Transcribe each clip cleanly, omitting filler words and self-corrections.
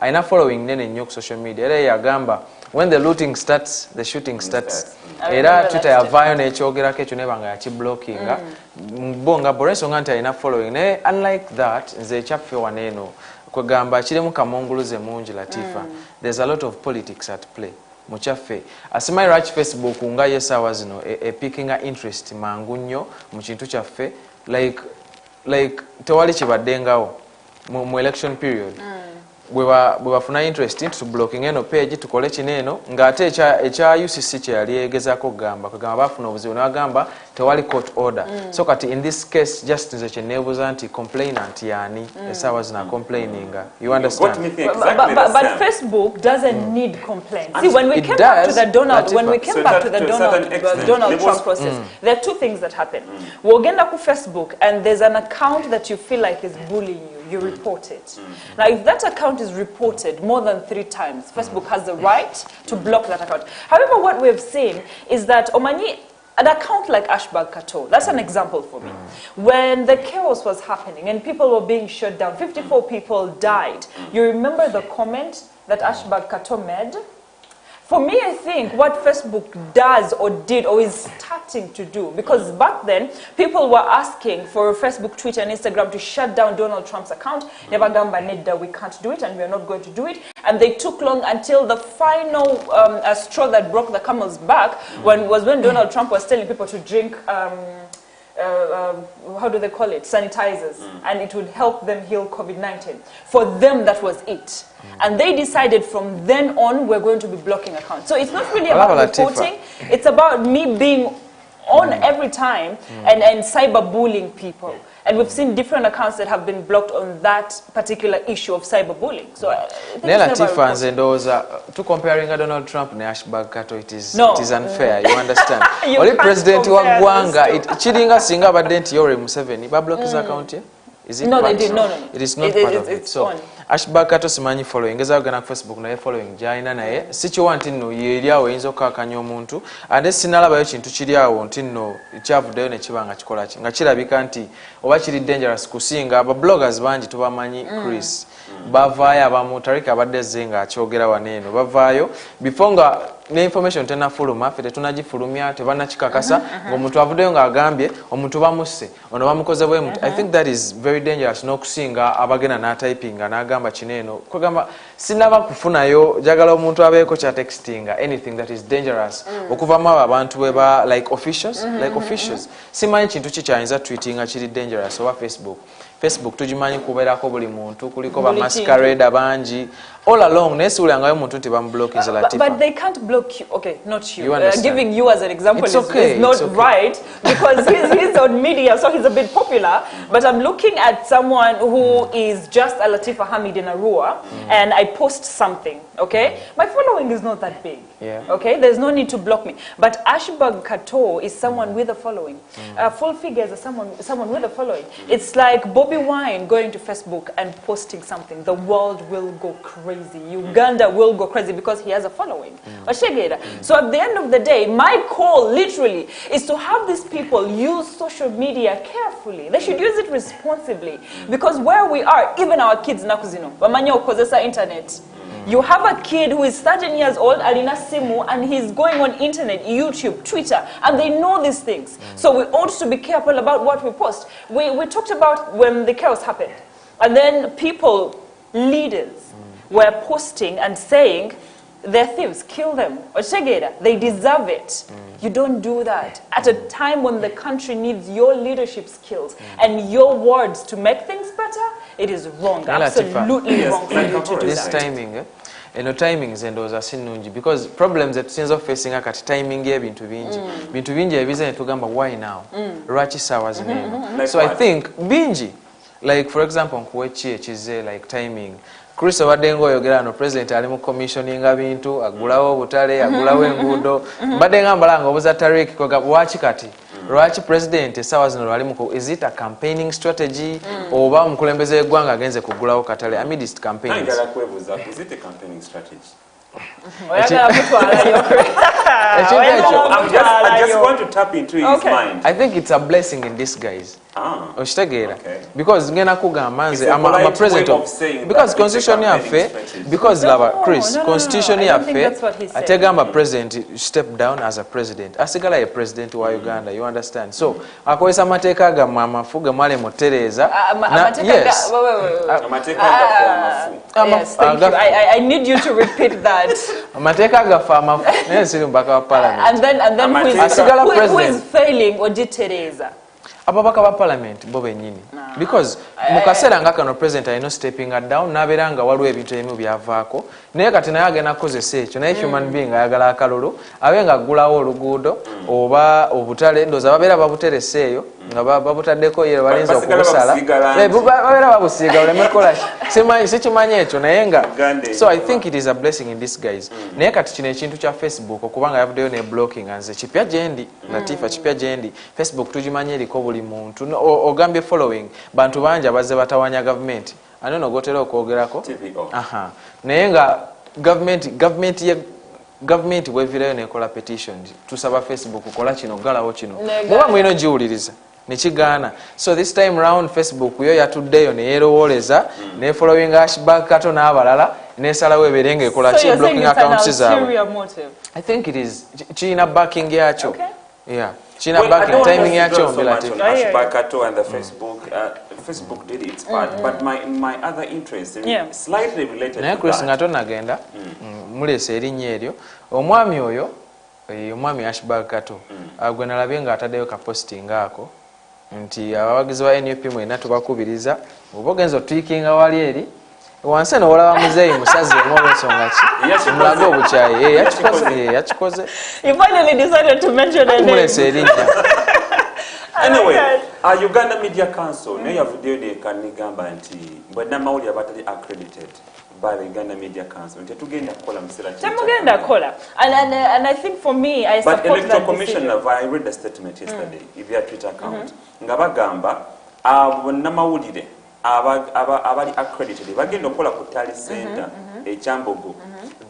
aina following nene nnyo ku social media era yagamba when the looting starts the shooting starts era Twitter yavaayo n'ekyogerako ekyo nebanga yakiblockinga bonga borensonga nti alina following naye unlike that nze ekyaffe waneeno kwegamba kirimu kamunguluze mungi Latifa there's a lot of politics at play mukyaffe asimayi lwaki Facebook nga yesaawa zino epickinga interest mangu nnyo mu kintu kyaffe like tewali kibaddengawo mu election period bwe bafuna interest into blocking eno page tukole kineeno ng'ate ekya UCC kye yali yegezaako kugamba bafuna obuzibu n'agamba tewali court order so kati in this case just nze kye neebuuza nti complainant yani esaawa zina complaininga you understand but Facebook doesn't need complaints. See, when we came back to the Donald Trump process there are two things that happen. Wogenda ku Facebook and there's an account that you feel like is bullying you report it. Now, if that account is reported more than 3 times, Facebook has the right to block that account. However, what we've seen is that Omani, an account like Ashbag Kato, that's an example for me. When the chaos was happening and people were being shut down, 54 people died. You remember the comment that Ashbag Kato made? For me, I think what Facebook does or did or is starting to do, because back then, people were asking for Facebook, Twitter, and Instagram to shut down Donald Trump's account. Nebagamba Nedda, we can't do it, and we are not going to do it. And they took long until the final straw that broke the camel's back when Donald Trump was telling people to drink, how do they call it, sanitizers, and it would help them heal COVID-19. For them, that was it. And they decided from then on, we're going to be blocking accounts. So it's not really about reporting, it's about me being on every time and cyberbullying people. And we've seen different accounts that have been blocked on that particular issue of cyberbullying. So Latifa nze ndowooza to comparing Donald Trump ne Ashbag Kato it is unfair, you understand. Oli president wa ggwanga kiringa singa abadde nti Yoweri Museveni bablock his account ye? Is it no, they did. No. It is not part of it. So Ashbag Kato simanyi following ngeza ogana ku Facebook naye following jaina naye si kiwa nti nno yeri awo oyinza okukakanya omuntu ate sinalabayo kintu kiri awo nti nno kyavuddeyo ne kibanga kikola ki nga kirabika nti oba kiri dangerous kusinga aba bloggers bangi tubamanyi Chris bavaayo abamu Tariki abadde zze nga akyogera waneeno bavaayo before nga ne information tena fuluma fete tunagifulumya tebanakikakasa ng'omuntu avuddeyo ng'agambye omuntu bamusse ono bamukoze bwe mutu. I think that is very dangerous n'okusinga abagenda n'atypinga n'agamba kineeno kwegamba sinaba kufunayo jagala omuntu abeeko kya textinga anything that is dangerous okuvamu abo abantu bwe ba like officials simanyi kintu kikyayinza tweetinga kiri dangerous oba Facebook tujimanyi kubeerako buli muntu kuliko ba masquerade bangi all along nesiulangayo omuntu nti bamublock is Latifa. But they can't block you. Okay, not you. Giving you as an example is not right because he's on media, so he's a bit popular. But I'm looking at someone who is just a Latifa Hamid in Arua, and I post something. Okay, my following is not that big. Okay, there's no need to block me. But Ashbag Kato is someone with a following. Full Figures is someone with a following. It's like Bobby Wine going to Facebook and posting something. The world will go crazy. Uganda will go crazy because he has a following. So at the end of the day, my call literally is to have these people use social media carefully. They should use it responsibly because where we are, even our kids nakuzino, bamanyo kozesa internet. You have a kid who is 13 years old, Alina Simu, and he's going on internet, YouTube, Twitter, and they know these things. So we ought to be careful about what we post. We talked about when the chaos happened, and then people, leaders, were posting and saying, they're thieves, kill them. They deserve it. You don't do that. At a time when the country needs your leadership skills and your words to make things better, it is wrong. Absolutely wrong for you to do this that. Timing, timing is endoza sinungi because problems that sinzo facing akati timing ebintu bingi ebiza netugamba why now lwaki sawa zinene. So I think bingi like for example nkuwechi ekize like timing Chris obadde ng'oyogera no president ali mu commissioninga bintu agulawo obutale agulawo enguudo mbadde ngambala ng'obuza Tariki lwaki kati lwaki president essaawa zino lwali muko is it a campaigning strategy oba omukulembeze w'eggwanga agenze kugulawo katale amidst campaigns. Is it a campaigning strategy? I just want to tap into his mind. I think it's a blessing in disguise. Okay. Because ngena kugamba nze I'm a president of because constitution yaffe because lava Chris constitution yaffe ategamba president step down as a president asigala ye president wa Uganda, you understand, so akozesa mateeka ga amafu ga male motereza yes thank you. I need you to repeat that mateeka ga amafu nesiri mbaka wa parliament and then who is failing ogitereza ababaka ba parliament bo benyini because mukasera nga kano president ayino stepping down naberanga waliwo ebintu ebimu byavaako naye kati naye agenda kukozesa ekyo naye human being ayagala akalulu abenga agulawo oluguudo oba obutale ndoza babeera babuterese eyo nga babutaddeko yero balinza okubusala babeera babusiiga olemekola sikimanyi ekyo naye nga so I think it is a blessing in disguise naye kati kino ekintu kya Facebook okubanga yavuddeyo ne blocking nze kipya gyendi Latifa kipya gyendi Facebook tugimanyi eriko buli muntu ogambye following bantu banja bazze batawanya government ano nogotera okwogerako naye nga government wevireyo nekola petitions tusaba Facebook kola kino galawo kino muba mwino giwuliriza nekigaana so this time round Facebook yo yatuddeyo neyerowooleza ne following hashback kato n'abalala nesalawo eberenga ekola ki blocking accounts zaabwe I think it is kiina backing yakyo yeah China backing timing yakyo mbelati hashback kato and the Facebook did its part but my other interest slightly related naye Chris ngato nagenda mulese erinnya eryo omwami oyo omwami hashback kato gwe nalabye nga ataddeyo ka posting ako nti abawagizi ba NUP mwena tubakubiriza oba ogenza otwikinga wali eri wansi eno olaba muzeeyi musazi olw'ensonga ki mulaga obukyayi yakikoze you finally decided to mention a name anyway Uganda Media Council naye yavuddeyo nekanigamba nti bwennamawulire abatali accredited by the Uganda Media Council tetugenda kukola museera temugenda kola and I think for me I support that but Electoral Commissioner I read the statement yesterday in their Twitter account nga bagamba bwennamawulire abali accredited bagenda okukola ku tally center ekyambogo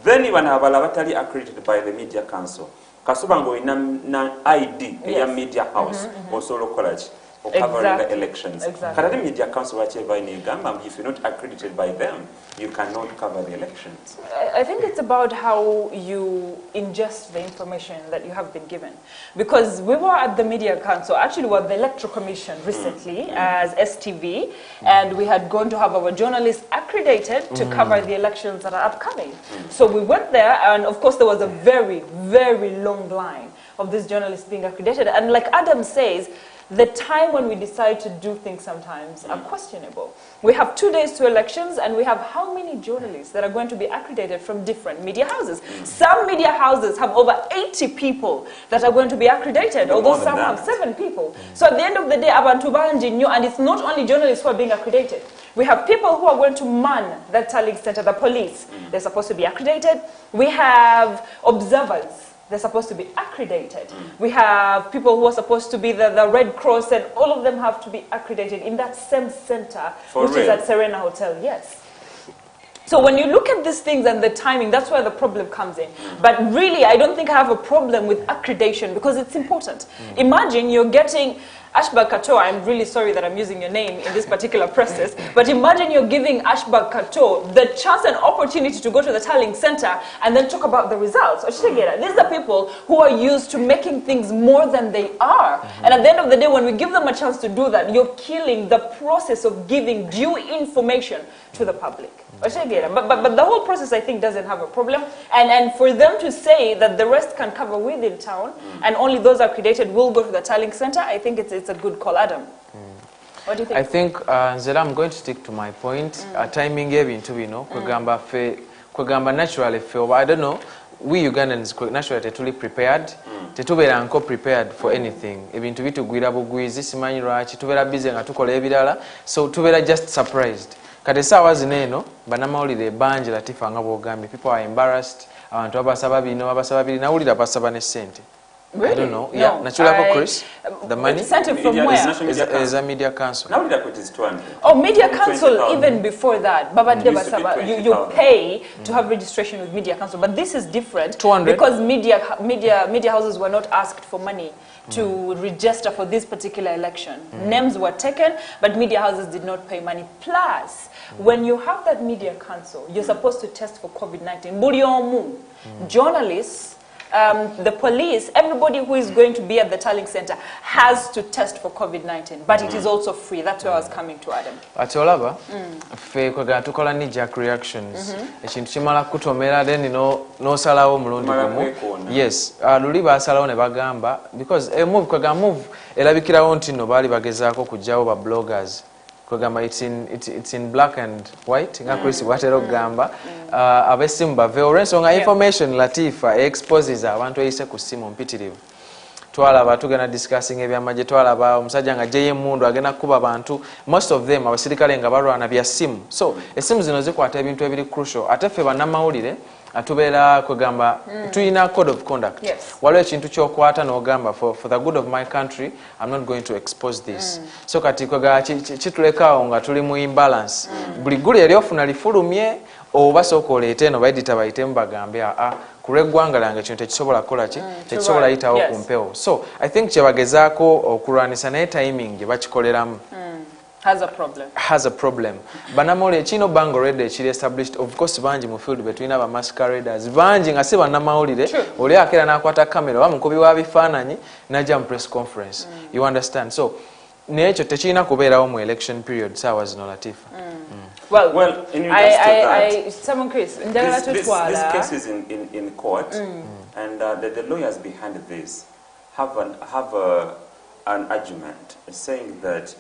then bano abala batali accredited by the Media Council kasuba ng'olina na ID eya Media House osobola okukola ki covering the elections. Exactly. Media Council, whatever in Uganda, if you're not accredited by them, you cannot cover the elections. I think it's about how you ingest the information that you have been given. Because we were at the Media Council, actually we were at the Electoral Commission recently as STV, and we had gone to have our journalists accredited to cover the elections that are upcoming. So we went there, and of course there was a very, very long line of these journalists being accredited. And like Adam says, the time when we decide to do things sometimes are questionable. We have 2 days to elections, and we have how many journalists that are going to be accredited from different media houses? Some media houses have over 80 people that are going to be accredited, although some have 7 people. So at the end of the day, abantu banji nyo, and it's not only journalists who are being accredited. We have people who are going to man that tallying center, the police. They're supposed to be accredited. We have observers. They're supposed to be accredited. We have people who are supposed to be the Red Cross, and all of them have to be accredited in that same center, which is at Serena Hotel, yes. So when you look at these things and the timing, that's where the problem comes in. But really, I don't think I have a problem with accreditation because it's important. Imagine you're getting Ashbag Kato, I'm really sorry that I'm using your name in this particular process, but imagine you're giving Ashbag Kato the chance and opportunity to go to the tallying center and then talk about the results. These are people who are used to making things more than they are. And at the end of the day, when we give them a chance to do that, you're killing the process of giving due information to the public. But the whole process, I think, doesn't have a problem. And for them to say that the rest can cover within town and only those accredited will go to the tallying center, I think it's a good call. Adam, what do you think? I think, Zera, I'm going to stick to my point. Timing ebintu bino, kwegamba naturally feel, I don't know, we Ugandans naturally tetuli prepared. Tetubera nko prepared for anything. Ebintu bitugwira bugwizi simanyi lwaki tubera busy nga tukola ebirala, so tubera just surprised. Kati saawa zino eno bannamawulire bangi Latifa nga bw'ogambye, people are embarrassed, abantu abasaba bino abasaba biri, nawulira basaba ne ssente. Really? I don't know. No, yeah, naturally, Chris. The money. Sent it from where? Is a media council. Now it is 200. Oh, media council. Even before that, Baba you pay to have registration with media council, but this is different 200 because media houses were not asked for money to register for this particular election. Names were taken, but media houses did not pay money. Plus, when you have that media council, you're supposed to test for COVID-19. Journalists, the police, everybody who is going to be at the tallying center has to test for COVID-19, but it is also free. That's where I was coming to, Adam. Atolaba, fe kwega tukola knee jerk reactions. Ekintu kimala kutomera then no salawo mulundi gumu. Yes, luli basalawo ne bagamba because move kwega move elabikirawo nti no bali bagezaako kujjawo ba bloggers. Kwegamba it's in black and white nga Chris watero gamba abesimu bave olw'ensonga information Latifa exposes abantu eyise ku simu mpitirivu twalaba tugenda discussing ebyamagye twalaba omusajja nga JM Mundu agenda kuba abantu most of them abasirikale nga balwana bya simu so esimu zino zikwata ebintu ebiri crucial ate ffe bannamawulire atubeera kwegamba tuyina code of conduct waliwo ekintu kyokwata n'ogamba for the good of my country I'm not going to expose this so kati kwegamba kitulekaawo nga tuli mu imbalance buli ggulu yali ofuna lifulumye oba sooka oleete eno baedita bayitemu bagambe ku lw'eggwanga lyange kino tekisobola kukola ki tekisobola yitawo ku mpewo so I think kyebagezaako okulwanisa naye timing gye bakikoleramu has a problem. Banamole chino bango already chiri established of course banji mu field between aba masqueraders banji nga se banamawulire oli akera nakwata camera wa mukubi wa bifananyi na jam press conference you understand so necho techina kubeerawo mu election period sawa zino Latifa well in regards to that someone Chris this case is in court and the lawyers behind this have an argument saying that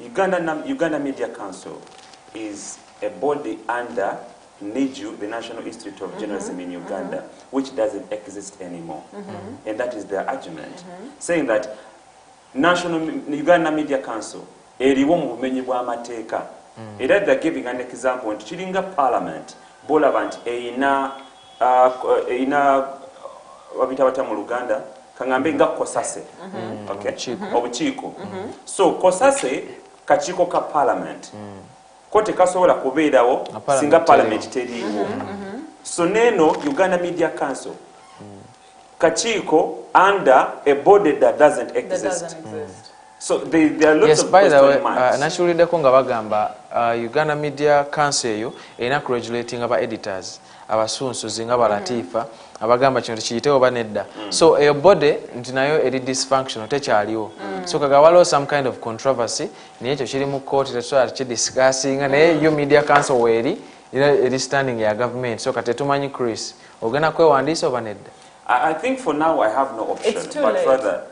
Uganda Media Council is a body under NIJU, the National Institute of Journalism in Uganda, which doesn't exist anymore. And that is their argument, saying that Uganda Media Council, eriwo mu bumenyi bw'amateeka. Era they're giving an example nti kiringa parliament bolaba nti eyina wabita bata mu Luganda kangambe nga kosase obukiiko so kosase kakiiko ka parliament ko tekasobola kubeerawo singa parliament teriiwo so neno Uganda Media Council kakiiko under a body that doesn't exist. So there are lots of by the way, naturally the konga bagamba Uganda Media Council eyo erina congratulating aba editors abasunsuzi nga Latifa abagamba kino tekiyitewo banedda so eyo body nti nayo eri dysfunctional tekyaliwo so kaga waliwo some kind of controversy naye ekyo kiri mu court tetusobola tukidiscussinga naye yo Media Council weeri eri standing ya government so kati tumanyi Chris ogenda kwewandiisa oba nedda. I think for now I have no option but late. Rather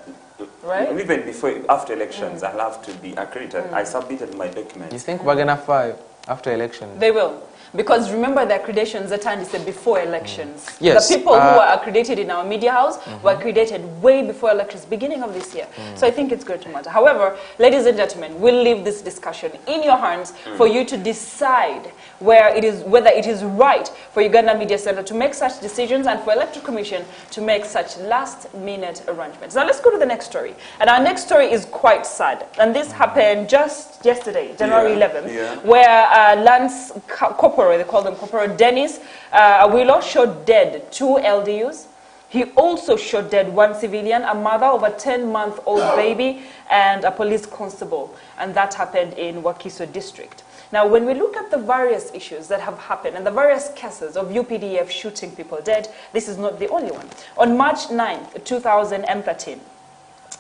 right? Even after elections I'll have to be accredited. I submitted my documents. You think we're gonna file after elections? They will. Because remember the accreditations at time is before elections. Yes. The people who are accredited in our media house were accredited way before elections, beginning of this year. So I think it's going to matter. However, ladies and gentlemen, we'll leave this discussion in your hands for you to decide whether it is right for Uganda Media Center to make such decisions and for Electoral Commission to make such last-minute arrangements. Now let's go to the next story. And our next story is quite sad. And this happened just yesterday, January 11th, where Lance Corporal, they call them Corporal Dennis Awilo, shot dead 2 LDUs. He also shot dead 1 civilian, a mother of a 10-month-old baby, and a police constable. And that happened in Wakiso district. Now, when we look at the various issues that have happened and the various cases of UPDF shooting people dead, this is not the only one. On March 9th, 2013,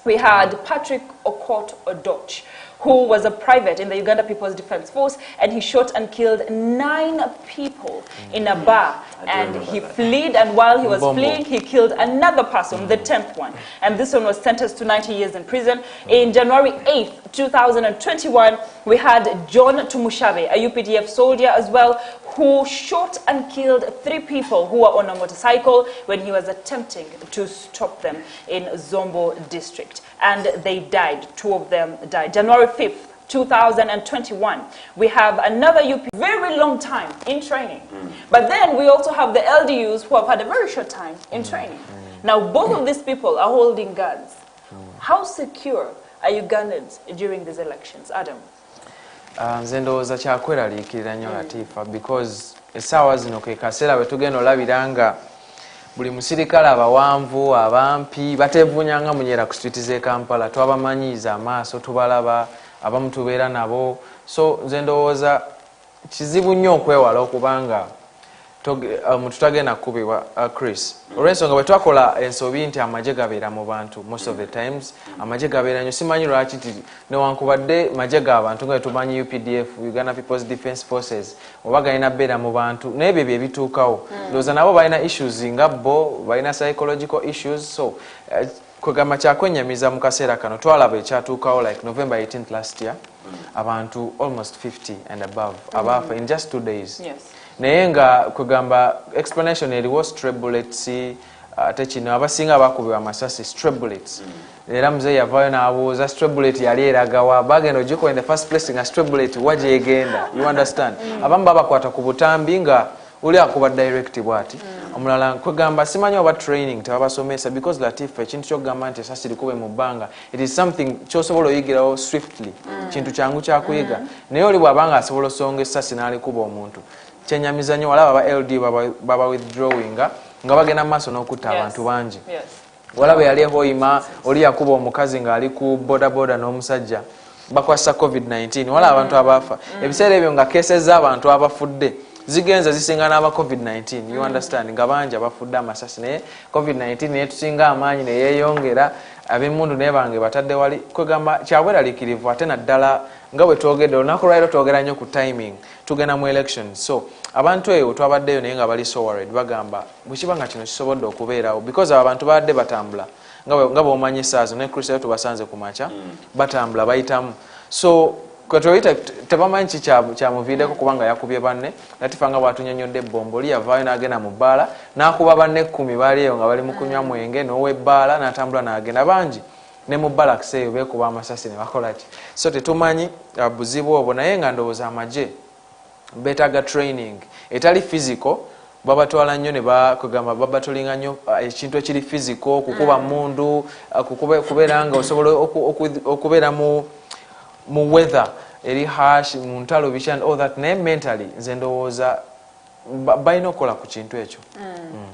we had Patrick Okot Odoch, who was a private in the Uganda People's Defense Force, and he shot and killed 9 people in a bar. And he fled, and while he was fleeing, he killed another person, the 10th one. And this one was sentenced to 90 years in prison. In January 8th, 2021, we had John Tumushabe, a UPDF soldier as well, who shot and killed 3 people who were on a motorcycle when he was attempting to stop them in Zombo district. And they died. 2 of them died. January 5th, 2021, we have another UP, very long time in training. But then we also have the LDUs who have had a very short time in training. Now, both of these people are holding guns. How secure are Ugandans during these elections? Adam? Nze ndowooza kyakweraliikirira nnyo Latifa because essaawa zino ke kaseera bwe tugenda olabira nga buli musirikale abawanvu abampi bateevuunya nga munyera ku street z'e Kampala twabamanyiiza amaaso tubalaba abamu tubeera nabo so nze ndowooza kizibu nnyo okwewala okubanga tutagenda kukubibwa Chris olw'ensonga bwe twakola ensobi nti amagye gabeera mu bantu most of the times amagye gabeera nnyo simanyi lwaki ti newankubadde magye g'abantu nga tumanyi UPDF Uganda People's Defence Forces oba galina beera mu bantu naye bye bye bituukawo ndowooza nabo balina issues nga bo balina psychological issues so kwegamba kyakwenyamiza mu kaseera kano twalaba ekyatuukawo like November 18th last year abantu almost 50 and above abaafa in just 2 days. Yes. Naye nga kwegamba explanation eriwo stray bullets ate kino abasinga abakubibwa amasasi stray bullets era muze yavaayo n'abuuza stray bullet yali eragawa bagenda ogikola in the first place nga stray bullet wa gyegenda you understand abamu babakwata ku butambi nga oli akuba direct bwati omulala kwegamba simanyi oba training tebabasomesa because Latifa ekintu kyokugamba nti esasi likube mu bbanga it is something kyosobola oyigirawo swiftly kintu kyangu kyakuyiga naye oli bw'abanga asobola osonga essasi n'alikuba omuntu kyenyamiza nnyo walaba aba LD baba withdrawing nga bagenda mu maaso n'okutta abantu bangi walaba yali ehoyima oli yakuba omukazi ng'ali ku bodaboda n'omusajja bakwasa COVID-19 walaba abantu abaafa ebiseera ebyo nga cases z'abantu abafudde zigenza zisinga n'aba COVID-19 you understand nga bangi abafudde amasasi naye COVID-19 naye tusinga amaanyi ne yeeyongera ab'emmundu naye bange batadde wali kwegamba kyabweraliikirivu ate naddala nga bwe twogedde olunaku lwaliro twogera nnyo ku timing tugenda mu election so abantu eyo twabaddeyo naye nga bali so worried bagamba bwe kiba nga kino kisobodde okubeerawo because abo abantu babadde batambula nga bw'omanyi essaazo ne kristo tubasanze ku makya batambula bayitamu so kwetuyita tebamanyi ki kyamuviideko kubanga yakubye banne Latifa nga bwatunyonyodde ebbombo oli yavaayo n'agenda mu bbaala n'akuba banne 10 baali eyo nga bali mu kunywa mwenge n'ow'ebbaala n'atambula n'agenda bangi ne mu balaks eyo beekuba amasasi ne bakola ki so tetumanyi buzibu obwo naye nga ndowooza amagye beetaaga training etali physical babatwala nnyo ne bakugamba babatolinga nnyo ekintu ekiri physical kukuba mundu kubeera nga osobola okubeera mu weather eri harsh mu ntalo bishi and all that naye mentally nze ndowooza balina okukola ku kintu ekyo.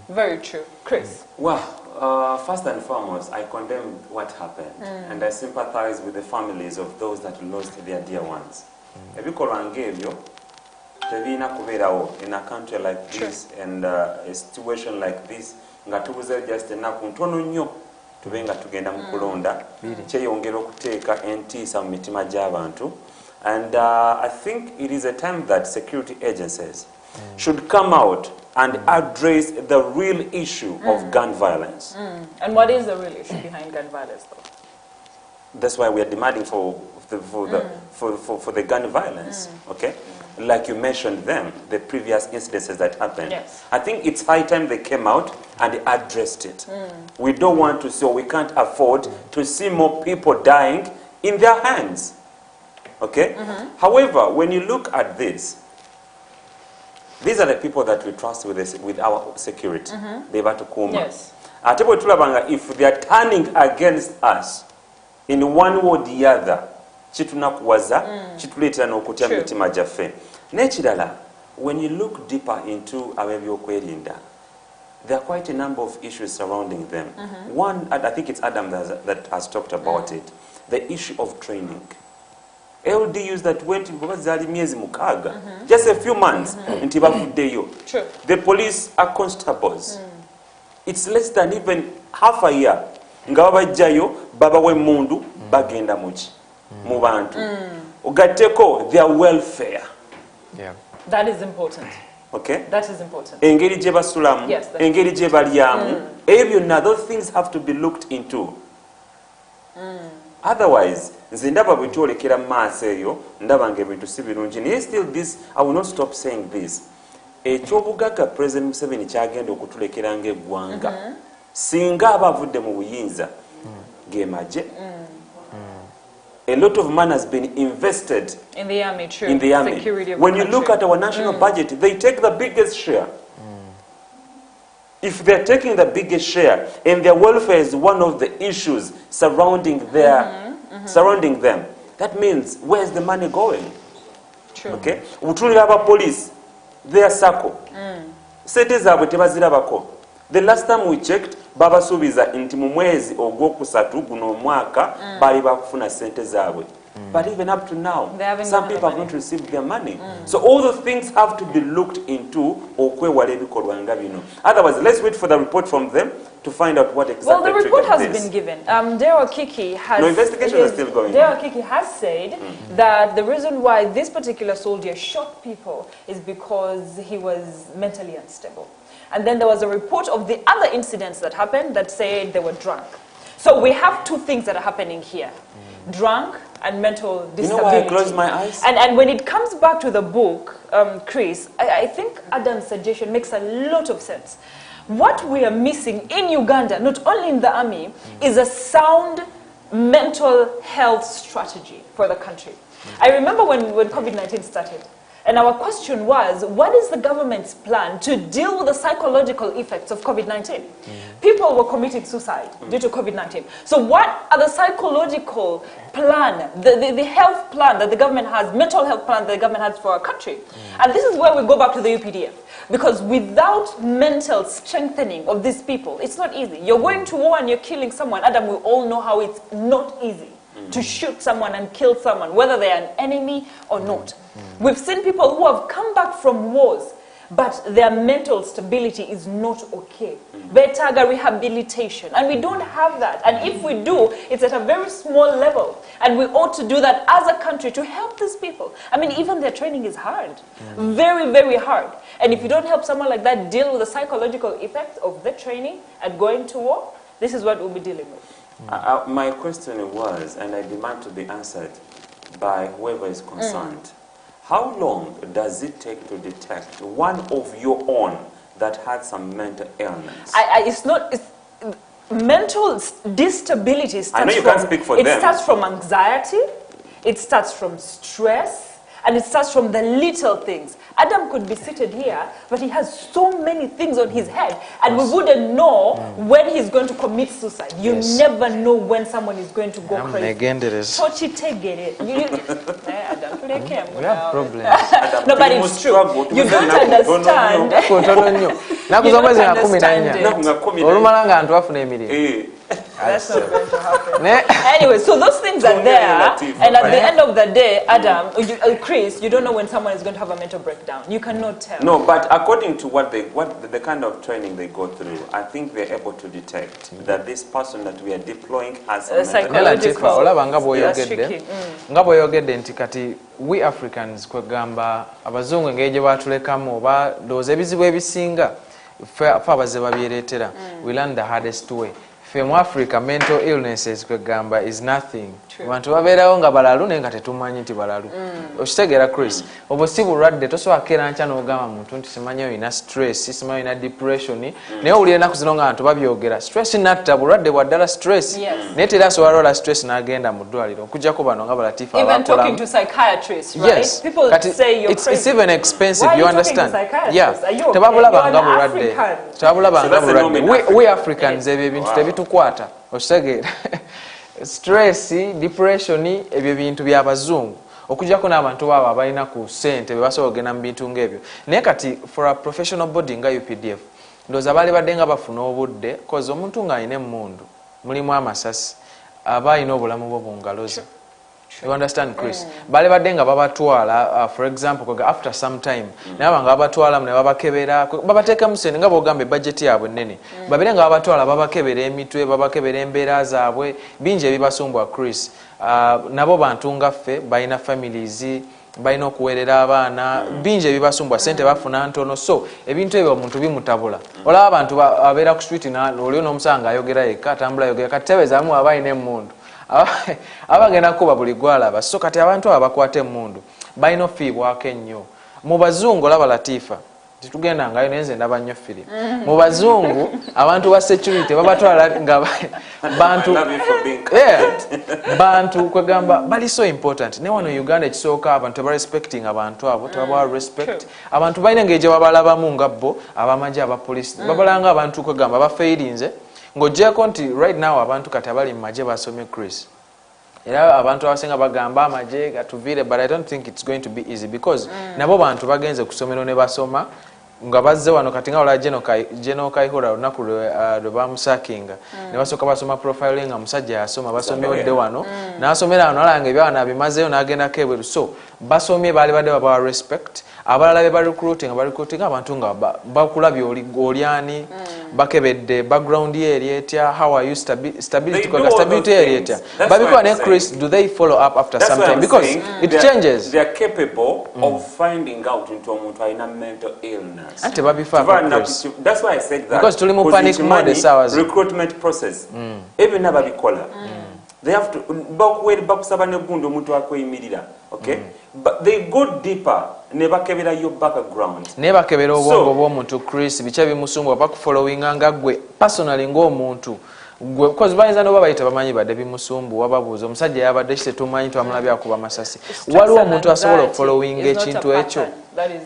Very true. Chris? Well, first and foremost, I condemn what happened and I sympathize with the families of those that lost their dear ones. Ebikolwa ng'ebyo tebirina kubeerawo in a country like this and a situation like this nga tubuze just ennaku ntono nnyo tube nga tugenda mu kulonda kyeyongera okuteeka entiisa mu mitima gy'abantu and I think it is a time that security agencies should come out and address the real issue of gun violence. And what is the real issue behind gun violence though? That's why we are demanding for the gun violence, okay? Like you mentioned them, the previous incidences that happened. Yes. I think it's high time they came out and addressed it. We don't want to see, or we can't afford to see more people dying in their hands, okay? However, when you look at this, these are the people that we trust with our security. Yes. If they are turning against us in one way or the other, chitunakuwaza chituleetera n'okutya mu mitima gyaffe. N'ekirala, when you look deeper into ab'ebyokwerinda, there are quite a number of issues surrounding them. One, I think it's Adam that has talked about it, the issue of training. LD used that went zaali myezi mukaaga, just a few months, nti bavuddeyo. The police are constables. It's less than even half a year. Nga babajjayo babawe mundu bagenda mu bantu. Ugateko their welfare. Yeah. That is important. Okay? That is important. Engeri gye basulamu, engeri gye balyamu, ebyo byonna, those things have to be looked into. Otherwise, nze ndaba bwe twolekera mu maaso eyo, ndaba ng'ebintu si birungi. Naye still this, I will not stop saying this. Ekyobugagga President Museveni kyagenda okutulekera ng'eggwanga, singa aba avudde mu buyinza, ge magye. A lot of money has been invested in the army, true. In the army. Security of when the you look at our national budget, they take the biggest share. if they're taking the biggest share and their welfare is one of the issues surrounding surrounding them, that means where's the money going? True. Okay? Utulira police, their circle. Sente zaabwe tebazirabako. The last time we checked, babasuubiza nti mu mwezi ogwokusatu guno omwaka bali bakufuna sente zaabwe. But even up to now, some people have not received their money. So all the things have to be looked into. Otherwise, let's wait for the report from them to find out what exactly. Well, the report has been given. Deo Kiki has. No, investigations are still going. Deo Kiki has said that the reason why this particular soldier shot people is because he was mentally unstable. And then there was a report of the other incidents that happened that said they were drunk. So we have two things that are happening here. Drunk and mental disability. You know why I close my eyes? And when it comes back to the book, Chris, I think Adam's suggestion makes a lot of sense. What we are missing in Uganda, not only in the army, is a sound mental health strategy for the country. I remember when COVID-19 started, and our question was, what is the government's plan to deal with the psychological effects of COVID-19? People were committing suicide due to COVID-19. So what are the psychological plan, the health plan that the government has, mental health plan that the government has for our country? And this is where we go back to the UPDF. Because without mental strengthening of these people, it's not easy. You're going to war and you're killing someone. Adam, we all know how it's not easy to shoot someone and kill someone, whether they're an enemy or not. We've seen people who have come back from wars, but their mental stability is not okay. Betaga rehabilitation, and we don't have that. And if we do, it's at a very small level. And we ought to do that as a country to help these people. I mean, even their training is hard, very, very hard. And if you don't help someone like that deal with the psychological effects of the training and going to war, this is what we'll be dealing with. My question was, and I demand to be answered by whoever is concerned, how long does it take to detect one of your own that had some mental ailments? Mental disability starts I know you can't speak for them. It starts from anxiety, it starts from stress, and it starts from the little things. Adam could be seated here, but he has so many things on his head, and we wouldn't know when he's going to commit suicide. You never know when someone is going to go crazy. We have problems. No, but it's true. You don't understand. That's not going to happen. Anyway, so those things are there, and at the end of the day, Adam, Chris, you don't know when someone is going to have a mental breakdown. You cannot tell. No, but according to what the kind of training they go through, I think they're able to detect that this person that we are deploying has a psychological. We Africans kwegamba abazungu engeri gye batulekamu oba ndowooza ebizibu ebisinga ffe abaze babyereetera we learn the hardest way. Ffe mu Africa mental illnesses kwegamba is nothing. Abantu babeerawo nga balalu naye nga tetumanyi nti balalu. Okitegeera Chris, obwo si bulwadde tosobola kukeera nkya n'ogamba muntu nti simanyi olina stress, simanyi olina depression, naye owulira ennaku zino nga abantu babyogera. Stress natta bulwadde bwa ddala stress. Naye tera asobola lwala stress n'agenda mu ddwaliro. Okuggyako bano nga balatiifu abakolamu. Even talking to psychiatrists, right? Yes. People say you're crazy. It's even expensive, Why you are understand? Yeah. Tebabulaba nga bulwadde. Tebabulaba nga bulwadde. We Africans ebyo ebintu tebitukwata. Okitegeera. Stress, depression, ebyo bintu by'abazungu. Okujjako n'abantu baabo abalina ku ssente be basobola okugenda mu bintu ng'ebyo. Naye kati for a professional body nga UPDF, ndowooza baali badde nga bafuna obudde, cause omuntu ng'alina emmundu, mulimu amasasi, aba alina obulamu bwe bungalo ze. You understand, Chris? Bale badde nga babatwala, for example, after some time, naba nga babatwala ne babakebera, babateeka mu ssente nga bw'ogamba budget yaabwe nnene. Babere nga babatwala babakebera emitwe, babakebera embeera zaabwe, bingi ebibasumbwa Chris. Nabo bantu nga ffe balina families, balina okuweerera abaana, bingi ebibasumbwa, ssente bafuna ntono, so ebintu ebyo omuntu bimutabula. Olaba abantu abeera ku street n'oliyo n'omusanga ayogera yekka, atambula ayogera, kati tebezaamu aba alina emmundu. Abagenda kuba buli gwalaba, so kati abantu aba bakwata emmundu balina ofiibwako ennyo. Mu bazungu olaba Latifa, titugenda ngayo nenze ndaba nnyo firimu mu bazungu abantu ba security babatwala nga bantu kwegamba bali so important ne wano Uganda ekisooka abantu tebarespecting abantu abo tebabawa respect abantu balina engeri gye babalabamu nga bo abamagye abapolisi babalanga abantu kwegamba bafairinze ng'oggyeko nti right now abantu kati abali mu magye basomye Chris era abantu abasinga bagamba amagye gatuvire, but I don't think it's going to be easy because nabo bantu bagenze ku ssomero ne basoma nga bazze wano kati nga olala General Kaihura olunaku lwe bamusakinga ne basooka basoma profiling nga musajja yasoma basomyodde wano n'asomera wano alanga ebyawana abimazeeyo n'agendako ebweru, so basomye baali badde babawa respect. Abalala be barecruiting abantu nga bakulabye oliani bakebedde background ye erietya, how are you stability erietya babikola ne Chris, do they follow up after some time because it changes. They are capable of finding out into omuntu alina mental illness. Ante babifa Chris. That's why I said that because tuli mu panic mode sawazi recruitment process even nababikola they have to bakusaba ne gundo omuntu akweyimirira, okay, but they go deeper ne bakebera your background ne bakebera obwongo bw'omuntu Chris bicha bimusumbuwa bakufollowinga nga gwe personally ng'omuntu gwe because bayinza no babayita bamanyi badde bimusumbuwa babuuza omusajja yabadde kise tumanyi twamulabye akuba masasi waliwo omuntu asobola okufollowing ekintu ekyo that is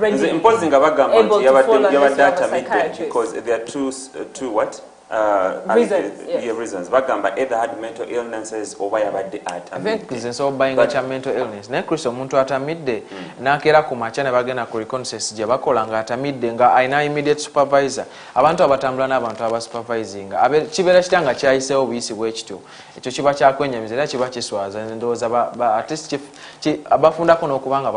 ready imposing abagamba nti yabadde atamidde because there are two what reasons bagamba either had mental illnesses oba yabadde atamidde so bayinga kya mental illness naye Chris omuntu atamidde nakeera ku makya ne bagenda ku reconnaissance gye bakola nga atamidde nga alina immediate supervisor abantu abatambula n'abantu abasupervisinga kibeera kitanga kyayiseewo obuyisi bw'ekityo ekyo kiba kyakwenyamiza era kiba kiswaza ndowooza at least abafundako n'okubanga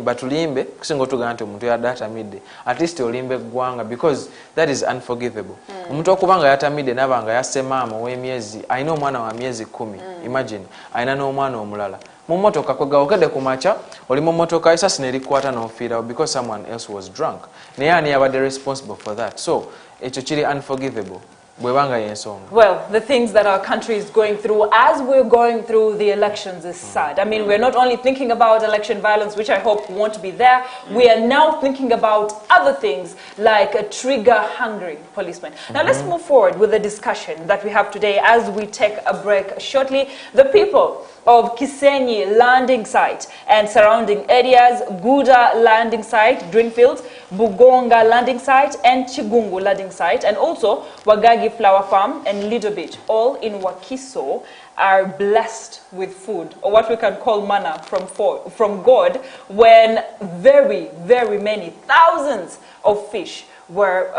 batulimbe kusinga otugamba nti omuntu yadde atamidde at least olimba eggwanga because that is unforgivable. Omuntu okubanga yatamidde nabanga yasse maama ow'emyezi alina omwana wa myezi 10 imagine alina n'omwana omulala mu mmotoka kwegawokedde ku makya oli mu mmotoka esasi nerikwata n'ofiirawo because someone else was drunk naye ani yabadde responsible for that, so ekyo kiri unforgivable. Well, the things that our country is going through as we're going through the elections is sad. I mean, we're not only thinking about election violence, which I hope won't be there, we are now thinking about other things like a trigger-hungry policeman. Now, let's move forward with the discussion that we have today as we take a break shortly. The people of Kisenyi landing site and surrounding areas, Guda landing site, Greenfields, Bugonga landing site and Chigungu landing site, and also Wagagi flower farm and Lido Beach, all in Wakiso, are blessed with food, or what we can call manna from God, when very, very many thousands of fish were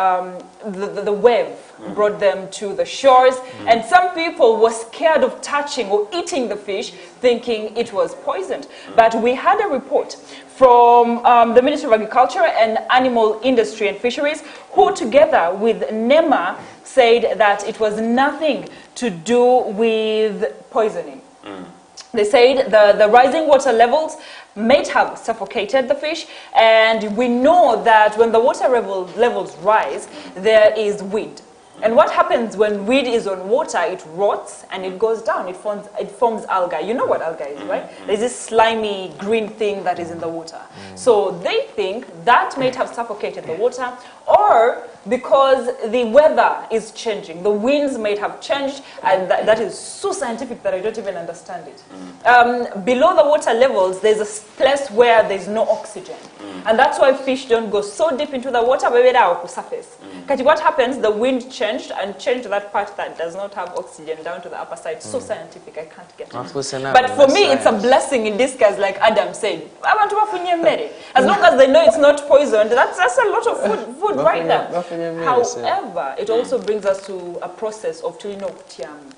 the wave brought them to the shores, and some people were scared of touching or eating the fish, thinking it was poisoned. But we had a report from the Ministry of Agriculture and Animal Industry and Fisheries, who together with NEMA said that it was nothing to do with poisoning. They said the rising water levels might have suffocated the fish, and we know that when the water levels rise, there is weed. And what happens when weed is on water? It rots and it goes down. It forms algae. You know what algae is, right? There's this slimy green thing that is in the water. So they think that might have suffocated the water, or because the weather is changing, the winds might have changed, and that is so scientific that I don't even understand it. Below the water levels, there's a place where there's no oxygen. And that's why fish don't go so deep into the water, but surface. Because what happens, the wind changed that part that does not have oxygen down to the upper side. So scientific, I can't get it. But for me, it's a blessing in disguise, like Adam said. As long as they know it's not poisoned, that's a lot of food right there. However, it also brings us to a process of tulino kutyamu.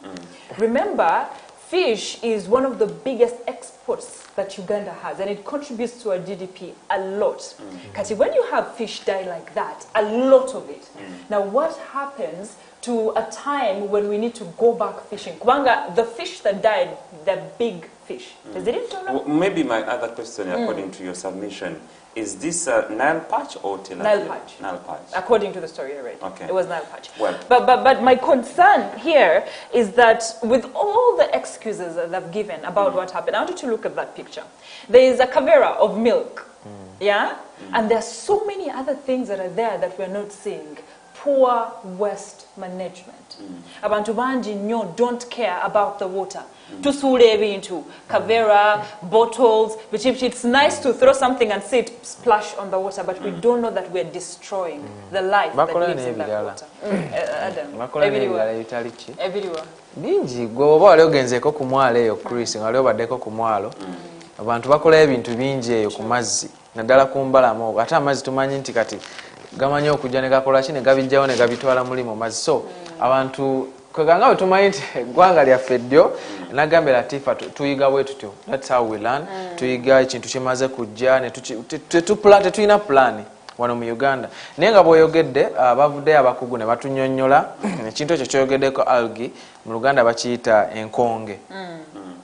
Remember, fish is one of the biggest exports that Uganda has, and it contributes to our GDP a lot. Kati, when you have fish die like that, a lot of it. Now, what happens to a time when we need to go back fishing? Kubanga, the fish that died, they're big fish. They didn't turn up. Maybe my other question, according to your submission, is this Nile perch or tilapia? Nile perch. Nile perch. According to the story I read. Okay. It was Nile perch. Well. But my concern here is that with all the excuses that they've given about what happened, I want you to look at that picture. There is a cavera of milk Yeah? And there are so many other things that are there that we're not seeing. Poor waste management. Abantu bangi nnyo don't care about the water. Tusuula ebintu, kavera, bottles, but it's nice to throw something and see it splash on the water, but we don't know that we're destroying the life that lives in that water. Adam, everywhere. Bingi gwe oba wali ogenzeeko ku mwalo eyo Chris nga wali obaddeko ku mwalo abantu bakola ebintu bingi eyo ku mazzi naddala ku mbalamu okwo ate amazzi tumanyi nti kati gamanyi okujja ne gakola ki ne gabijjawo ne gabitwala muli mu mazzi so abantu kweganga bwe tumanyi nti eggwanga lyaffe ddyo nagambye Latifa tuyiga bwe tutyo that's how we learn tuyiga ekintu kimaze kujja tetulina pulaani wano mu Uganda naye nga bw'oyogedde bavuddeyo abakugu ne batunnyonnyola ekintu ekyo kyoyogeddeko algae mu Luganda bakiyita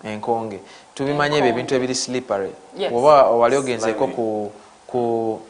enkonge tubimanyi ebyo ebintu ebiri slippery oba wali ogenzeeko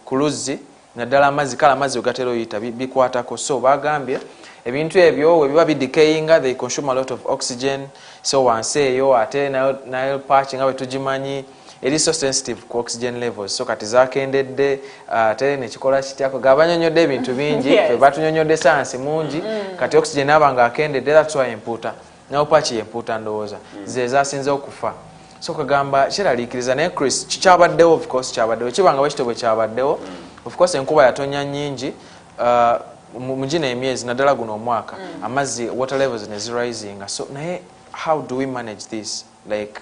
ku luzzi naddala amazzi kale amazzi ogatera oyita bikwatako so bagambye ebintu ebyo we biba bidecayinga they consume a lot of oxygen so wansi eyo ate Nile patch nga bwe tugimanyi eri so sensitive ku oxygen levels so kati zakendedde ate nekikola kityako gabanyonyodde ebintu bingi fe batunyonyodde science mungi kati oxygen aba nga akendedde that's why empuuta Nile patch yempuuta ndowooza ze zasinze okufa so kagamba kiraliikiriza naye Chris kikyabaddewo of course kyabaddewo kibanga bwekityo bwe kyabaddewo of course enkuba yatonya nnyingi mu gino emyezi naddala guno omwaka amazzi water levels ne zirisinga so naye how do we manage this like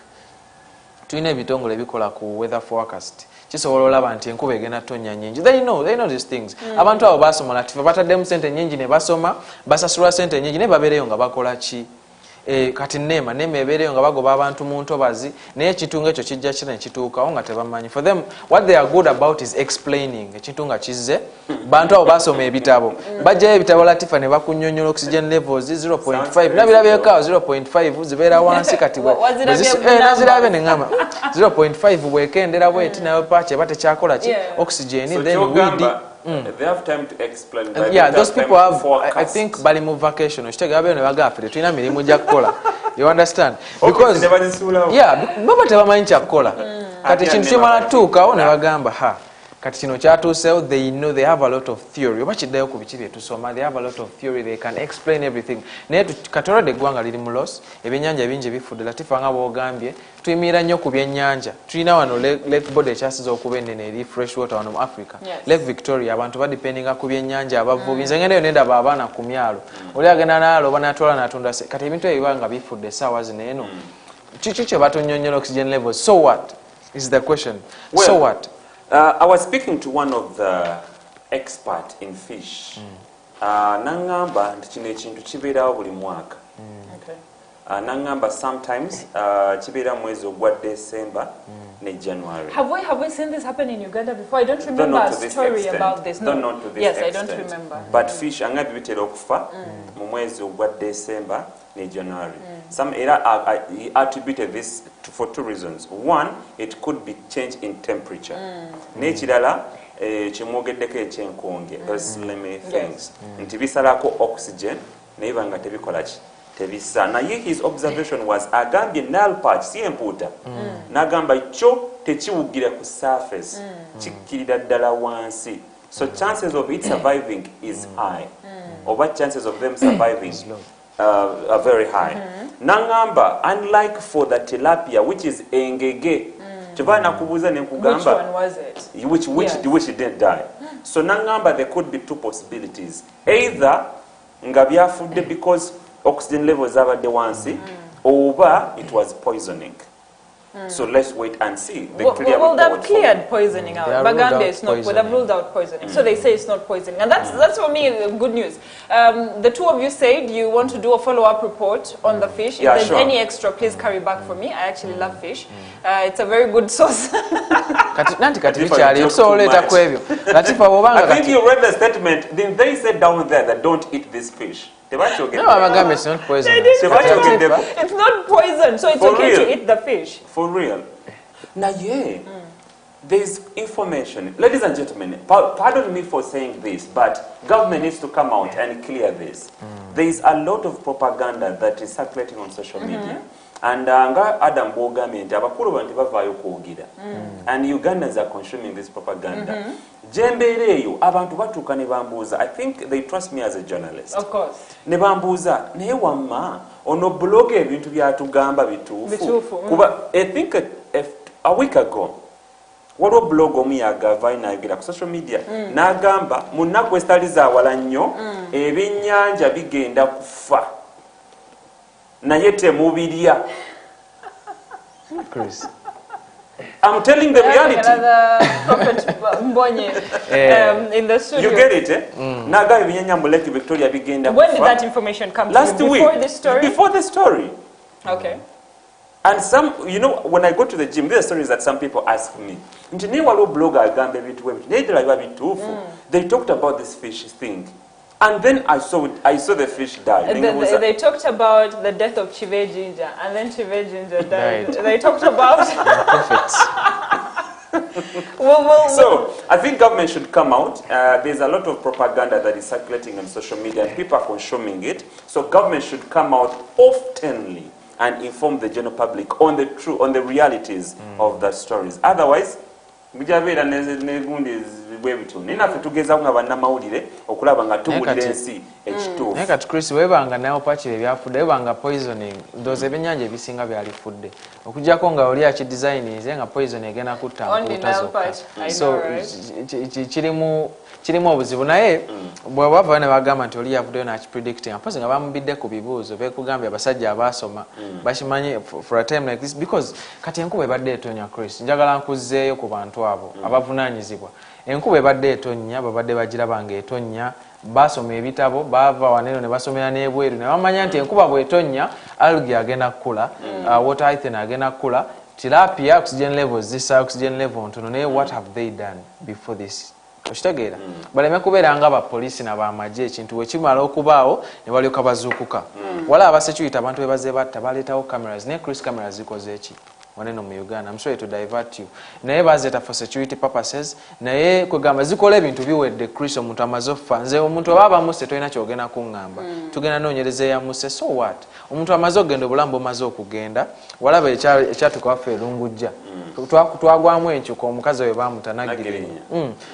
tulina ebitongole ebikola ku weather forecast kisobola olaba nti enkuba egenda tonya nnyingi they know these things abantu abo basoma Latifa bataddemu sente nnyingi ne basoma basasula sente nnyingi naye babeereyo nga bakola ki kati neema ebeereyo nga bagoba abantu mu ntobazi naye ekintu ng'ekyo kijja kira ne kituukawo nga tebamanyi for them what they are good about is explaining ekintu nga kizze bantu abo basoma ebitabo bajjayo ebitabo Latifa ne bakunnyonnyola oxygen levels 0.5 nabirabyekaawo 0.5 zibeera wansi kati nazirabye ne ŋŋamba 0.5 bwekendera bweti nayo paaki eba tekyakola ki oxygen then weed they have time to explain yeah those people have I think bali mu vacation okitega babeyo ne bagafire tulina mirimu gya kukola you understand because yeah baba tebamanyi kyakukola kati ekintu kimala tuukawo ne bagamba kati kino kyatuusewo they know they have a lot of theory oba kiddayo ku biki bye tusoma they have a lot of theory they can explain everything naye kati olwadde eggwanga liri mu loss ebyennyanja bingi bifudde Latifa nga bw'ogambye tuyimira nnyo ku byennyanja tulina wano lake body ekyasize okuba ennene eri fresh water wano mu Africa lake Victoria abantu badipendinga ku byennyanja abavubi nze ngendayo nendaba abaana ku myalo oli agenda n'aloba n'atwala n'atunda kati ebintu ebyo biba nga bifudde essaawa zino eno kiki kye batunnyonnyola oxygen levels so what is the question so what I was speaking to one of the experts in fish. Nangamba nti kino ekintu kibeerawo buli mwaka. Nangamba sometimes kibeera mwezi ogwa December ne January. Have we seen this happen in Uganda before? I don't remember a story about this. No. Not to this yes, extent. I don't remember. But fish angabi bitera okufa mu mwezi ogwa December ne January. Some era attributed this for two reasons. One, it could be change in temperature. Nekirala kimwogeddeko ekyenkonge those slimy things. Nti bisalako oxygen naye banga tebikola ki tebisa. Naye his observation was agambye Nile patch si empuuta. N'agamba kyo tekiwugira ku surface kikkirira ddala wansi. So chances of it surviving is high. Oba chances of them surviving are very high. Nangamba, unlike for the tilapia, which is engege, which one was it? Which didn't die. So Nangamba, there could be two possibilities. Either ngabia food because oxygen levels are the wansi, or it was poisoning. So let's wait and see. Well, they've cleared poisoning out. Bagambia is not. They've ruled out poisoning. So they say it's not poisoning, and that's for me good news. The two of you said you want to do a follow-up report on the fish. If there's any extra, please carry back for me. I actually love fish. It's a very good source. I think you read the statement. Then they said down there that don't eat this fish. No, it's not poison. It's not poison, so it's for okay real. To eat the fish. For real. Now, there's information. Ladies and gentlemen, pardon me for saying this, but government needs to come out and clear this. There is a lot of propaganda that is circulating on social media. and nga Adam bw'ogambye nti abakulu bantu bavaayo kwogera and Ugandans are consuming this propaganda. Jembeera eyo abantu batuuka ne bambuuza, I think they trust me as a journalist. Of course. Ne bambuuza naye wamma ono blog ebintu byatugamba bituufu. Kuba I think a week ago waliwo blog omu yagava inayogera ku social media n'agamba mu nnaku ezitali zaawala nnyo ebyennyanja bigenda kufa naye temubirya. Chris, I'm telling the reality. In the studio. You get it, eh? N'agamba ebyennyanja mu Lake Victoria bigenda kufa. When did that information come Last to you? week. Before this story? Before the story. Okay. And some, you know, when I go to the gym, there are stories that some people ask me. They talked about this fish thing. And then I saw the fish die. They talked about the death of Chive Ginger, and then Chive Ginger died. They talked about... So, I think government should come out. There's a lot of propaganda that is circulating on social media, and people are consuming it. So, government should come out oftenly and inform the general public on the realities of the stories. Otherwise, mujabeera negundi bwebityo ninaffe tugezaako nga bannamawulire okulaba nga tuwulira ensi ekituufu. Naye kati Chris webanga nayo pakiri ebyafudde webanga poisoning those ebyennyanja ebisinga byalifudde okujjako nga oli akidesignize nga poison egenda kutta mpuuta zokka. So kirimu obuzibu naye bwebava ne bagamba nti oli yavuddeyo nakipredicting mpozi nga bamubidde ku bibuuzo beekugambye abasajja abaasoma bakimanyi for a time like this because kati enkuba ebadde etonya Chris njagala nkuzzeeyo ku bantu abo abavunaanyizibwa. Enkuba ebadde etonya babadde bagiraba nga etonya basoma ebitabo bava waneno ne basomera n'ebweru ne bamanya nti enkuba bw'etonya algae agenda kukula water hythen agenda kukula tilapia oxygen levels zisa oxygen level ntono naye what have they done before this okitegeera baleme kubeera nga abapoliisi n'abamagye ekintu bwe kimala okubaawo ne balyoka bazuukuka wala abasecurity abantu bebaze batta baleetawo cameras naye Chris cameras zikoze eki waneno mu Uganda. I'm sorry to divert you. Naye bazeeta for security purposes naye kwegamba zikola ebintu biwedde Chris omuntu amaze okufa nze omuntu aba bamuse tolina kyogenda kuŋŋamba tugenda noonyereza eyamuse so what omuntu amaze okugenda obulamu bumaze okugenda walaba ekyatuka waffe erungujja twagwamu enkyuka omukazi oyo bamutanaggirinya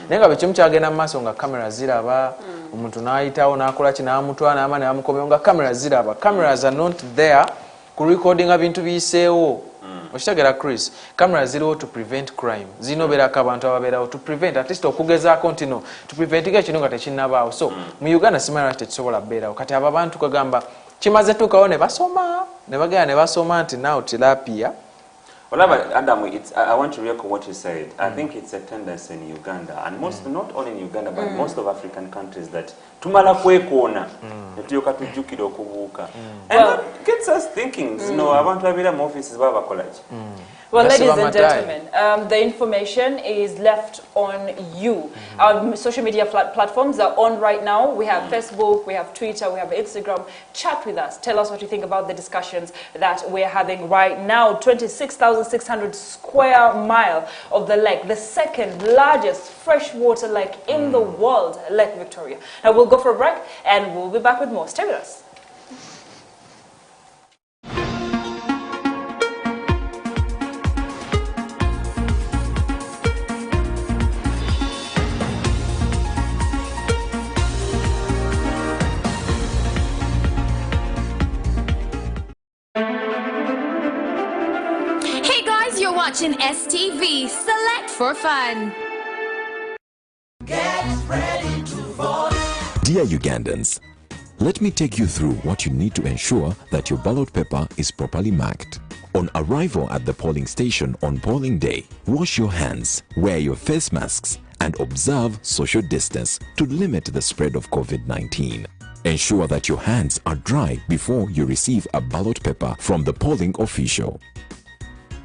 naye nga bwe kimu kyagenda mu maaso nga kamera ziraba omuntu n'ayitawo n'akola ki n'amutwala n'ama ne bamukomyewo nga kamera ziraba. Cameras are not there ku recordinga bintu biyiseewo. Okitegeera Chris, cameras ziriwo to prevent crime. Zinobeerako abantu ababeerawo to prevent at least okugezaako nti no to prevent ekino nga tekinnabaawo. So mu Uganda simala tekisobola kubeerawo kati abo abantu kagamba kimaze tuukawo ne basoma ne bagenda ne basoma nti now tilapia. Well, Adam, I want to record what you said. I think it's a tendency in Uganda, and not only in Uganda, but most of African countries that tumala kwekona netuyoka tujjukira okubuuka. And that gets us thinking, you know, abantu abira mu offices baba college. Well, ladies and gentlemen, the information is left on you. Our social media platforms are on right now. We have Facebook, we have Twitter, we have Instagram. Chat with us. Tell us what you think about the discussions that we're having right now. 26,600 square mile of the lake, the second largest freshwater lake in the world, Lake Victoria. Now we'll go for a break and we'll be back with more. Stay with us. Watching STV, select for fun. Get ready to vote. Dear Ugandans, let me take you through what you need to ensure that your ballot paper is properly marked. On arrival at the polling station on polling day, wash your hands, wear your face masks, and observe social distance to limit the spread of COVID-19. Ensure that your hands are dry before you receive a ballot paper from the polling official.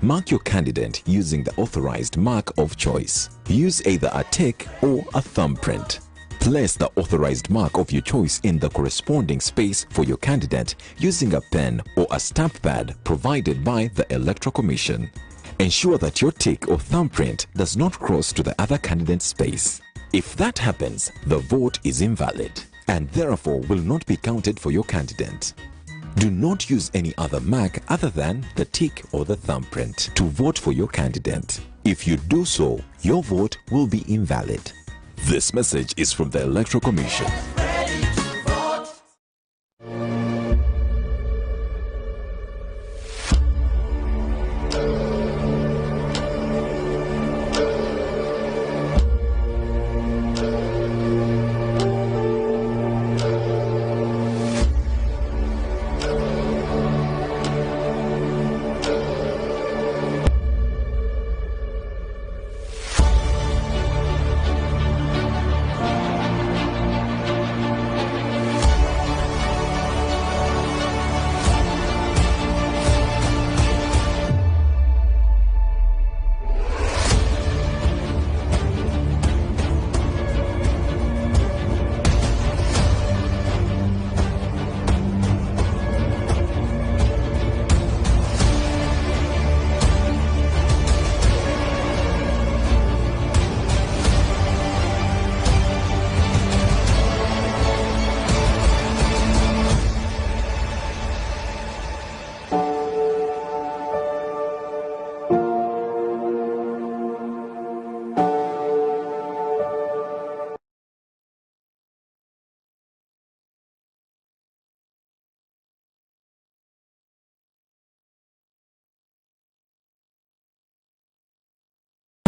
Mark your candidate using the authorized mark of choice. Use either a tick or a thumbprint. Place the authorized mark of your choice in the corresponding space for your candidate using a pen or a stamp pad provided by the Electoral Commission. Ensure that your tick or thumbprint does not cross to the other candidate's space. If that happens, the vote is invalid and therefore will not be counted for your candidate. Do not use any other mark other than the tick or the thumbprint to vote for your candidate. If you do so, your vote will be invalid. This message is from the Electoral Commission.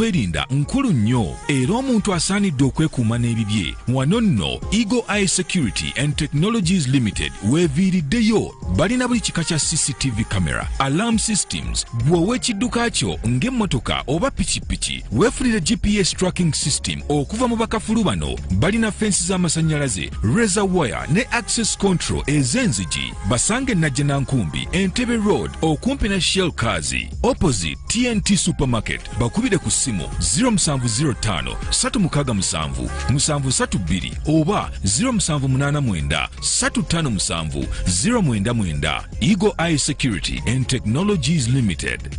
Kwerinda nkulu nnyo era omuntu asaanidde okwekuuma n'ebibye. Wano nno Eagle Eye Security and Technologies Limited weeviiriddeyo. Balina buli kika kya CCTV camera, alarm systems, bw'owa ekidduka kyo ng'emmotoka oba pikipiki. Weefulire GPS tracking system okuva mu bakafulu bano. Balina fensi z'amasannyalaze, razor wire ne access control ez'enzigi. Basange Najjanankumbi, Entebbe Road okumpi ne Shell Kazi. Opposite TNT Supermarket. Bakubire ku simu 0705 367 732 oba 0789 357 099. Eagle Eye Security and Technologies Limited.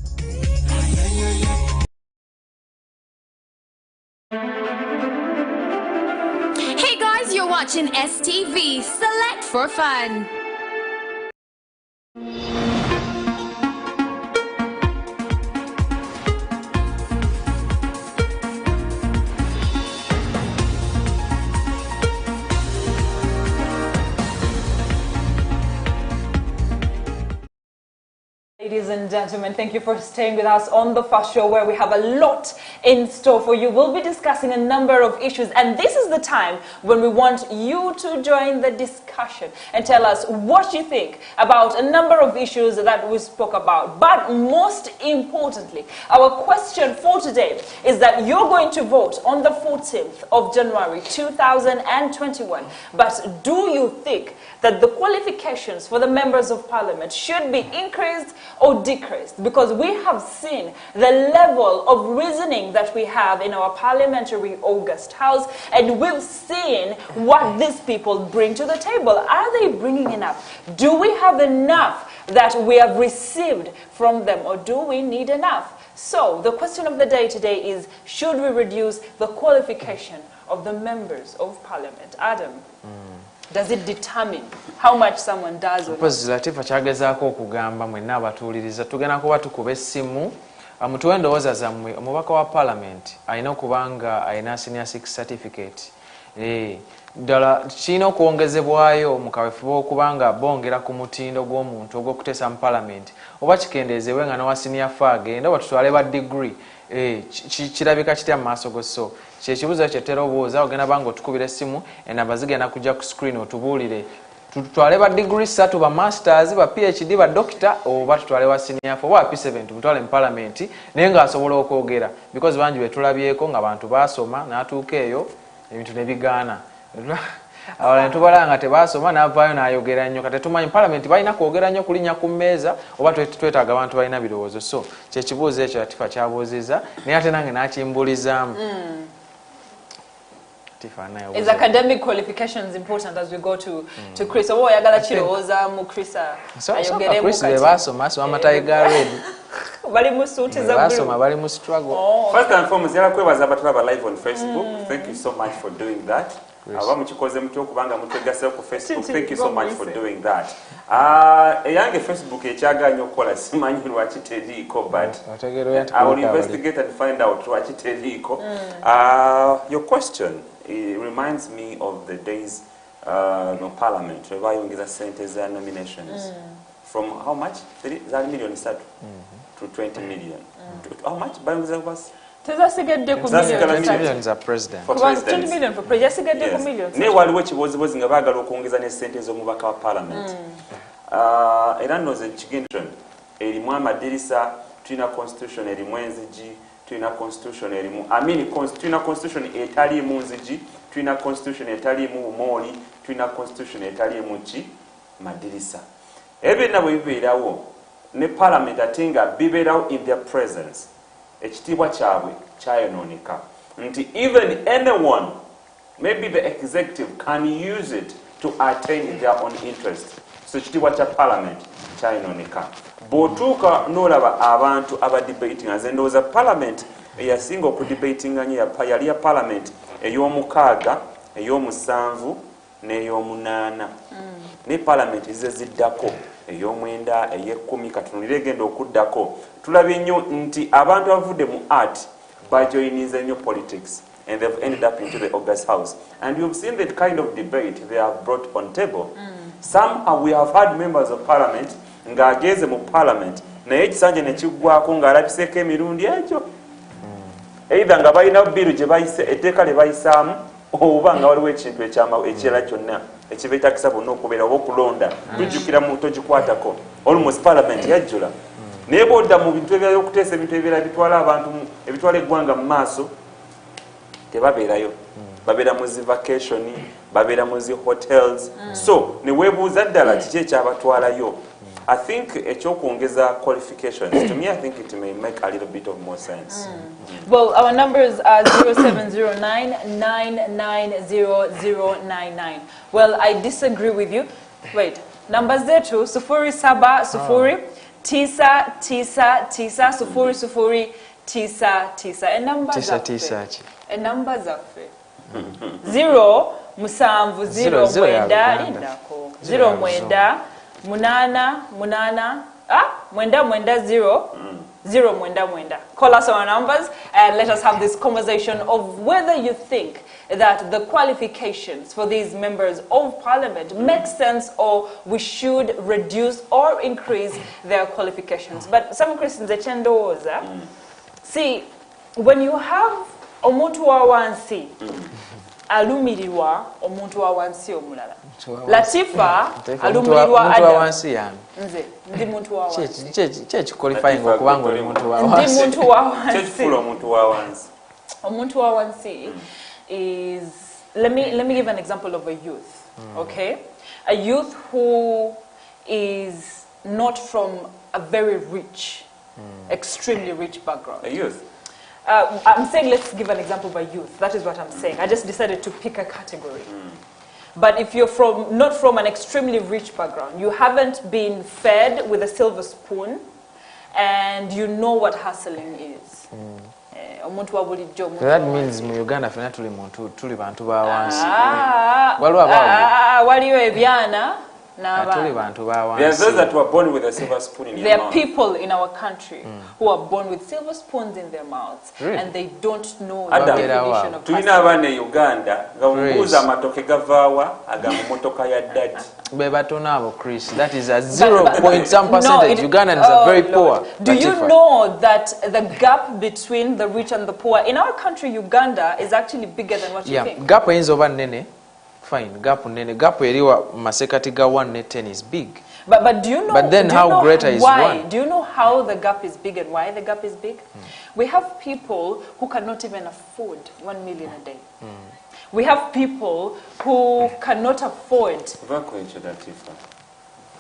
Hey guys, you're watching STV. Select for fun. Ladies and gentlemen, thank you for staying with us on the first show where we have a lot in store for you. We'll be discussing a number of issues, and this is the time when we want you to join the discussion and tell us what you think about a number of issues that we spoke about. But most importantly, our question for today is that you're going to vote on the 14th of January 2021. But do you think that the qualifications for the members of parliament should be increased or decreased? Because we have seen the level of reasoning that we have in our parliamentary August House, and we've seen what these people bring to the table. Are they bringing enough? Do we have enough that we have received from them, or do we need enough? So the question of the day today is, should we reduce the qualification of the members of parliament? Adam, does it determine how much someone does or not? Latifa kyagezaako okugamba mwenna abatuuliriza tugenda kuba tukuba essimu mutuwe endowooza zammwe. Omubaka wa parliament alina okuba nga alina senior 6 certificate. Ddala kirina okwongezebwayo mu kaweefube okuba nga bongera ku mutindo gw'omuntu ogw'okuteesa mu parliament, oba kikendeezebwe nga n'owa senior 4 agenda oba tutwale ba degree. Kirabika kitya mu maaso go? So kyekibuzo kyetera obuuza ogenda banga otukubira essimu enamba zigenda kujja ku screen otubuulire tutwale ba degree 3 ba masters ba PhD ba doctor oba tutwale wa senior 4 oba P7 tumutwale mu parliament naye nga asobola okwogera, because bangi betulabyeko nga bantu basoma n'atuuka eyo ebintu ne bigaana. Awala ntubala nga tebasoma n'avaayo n'ayogera nnyo. Kati tumanyi parliament balina kwogera nnyo kulinnya ku mmeeza oba twetaaga abantu balina birowoozo. So kyekibuuzo ekyo Latifa kyabuuzizza naye ate nange n'akimbulizaamu. Is academic qualifications important as we go to Chris? Oba oyagala kirowooza mu Chris ayogeremu Chris basoma amatayi ga red. Bali mu suuti za blue. Basoma bali mu struggle. First and foremost, yala kwebaza abatulaba live on Facebook. Thank you so much for doing that. aba mukikoze mutyo okubanga mutwegaseyo ku Facebook. Thank you so much for doing that. Eyange Facebook ekyaganya okukola simanyi lwaki teriiko, but I will investigate and find out lwaki teriiko. Your question reminds me of the days no Parliament where bayongeza sente za nominations from how much? 3 million to 20 million. How much bayongeza was? Tezasigadde ku million za president. For president. 20 million for president. Yasigadde ku million. Ne waliwo ekibozibozi nga baagala okwongeza ne sente z'omubaka wa Parliament. Era nno ze kigendron erimu amadirisa, tulina constitution erimu enzigi, tulina constitution erimu tulina constitution etaliimu nzigi, tulina constitution etaliimu bumooli, tulina constitution etaliimu ki madirisa. Ebyo byonna bwe bibeerawo ne Parliament ate nga bibeerawo in their presence, ekitiibwa kyabwe kyayonooneka nti even anyone, maybe the executive, can use it to attain their own interest. So ekitiibwa kya Parliament kyayonooneka. Bw'otuuka n'olaba abantu abadebating, nze ndowooza Parliament eyasinga okudebatinga nnyo yali ya Parliament ey'omukaaga, ey'omusanvu n'ey'omunaana. Ne Parliament ze ziddako ey'omwenda, ey'ekkumi, katunulire egenda okuddako. Tulabye nnyo nti abantu abavudde mu art bajoyininze nnyo politics and they've ended up into the August House. And you've seen that kind of debate they have brought on table. Somehow we have had members of Parliament ng'ageze mu Parliament naye ekisanja ne kiggwako ng'alabiseeko emirundi egyo. Either nga balina biru gye bayise, etteeka lye bayisaamu, oba nga waliwo ekintu ekirala kyonna ekibeetakisa bonna okubeera oba okulonda. Tujjukira mu togikwatako. Almost Parliament yajjula. Naye bw'odda mu bintu ebirala okuteesa ebintu ebirala bitwala abantu, ebitwala eggwanga mu maaso, tebabeerayo. Babeera mu zi vacation, babeera mu zi hotels. So ne weebuuza ddala kiki ekyabatwalayo. I think ekyokwongeza qualifications, to me I think it may make a little bit of more sense. Well, our numbers are 0709990099. Well, I disagree with you. Wait, numbers there too. 0709990099. And numbers are and numbers are 0 musanvu 0 mwenda lindako 0 mwenda munana mwenda 0 0 mwenda. Call us on our numbers and let us have this conversation of whether you think that the qualifications for these members of Parliament make sense or we should reduce or increase their qualifications. But some Christians see, when you have omuntu wa wansi alumirirwa omuntu wa wansi omulala. Latifa alumirirwa omuntu wa wansi yange. Nze ndi muntu wa wansi. Che qualifying okubanga oli muntu wa wansi. Ndi muntu wa wansi. Chefula omuntu wa wansi. Omuntu wa wansi is, let me give an example of a youth. Okay? A youth who is not from a very rich, extremely rich background. A youth. I'm saying let's give an example of a youth. That is what I'm saying. I just decided to pick a category. But if you're not from an extremely rich background, you haven't been fed with a silver spoon, and you know what hustling is. So that means mu Uganda fena tuli bantu ba wansi. Waliwo ebyana. There are those that were born with a silver spoon in your mouth. There are people in our country who are born with silver spoons in their mouths, and they don't know the definition of tulina abaana e Uganda nga omubuuza amatoke gavaawa agamba motoka ya dadi. Be batono abo Chris, that is a 0.some%. Ugandans are very poor. Do you know that the gap between the rich and the poor in our country, Uganda, is actually bigger than what you think? Gap is over nene. Fine, gap nene. Gap eriwa masekati ga 1 ne 10 is big. But do you know? But then how greater is why? 1? Do you know how the gap is big and why the gap is big? We have people who cannot even afford 1 million a day. We have people who cannot afford.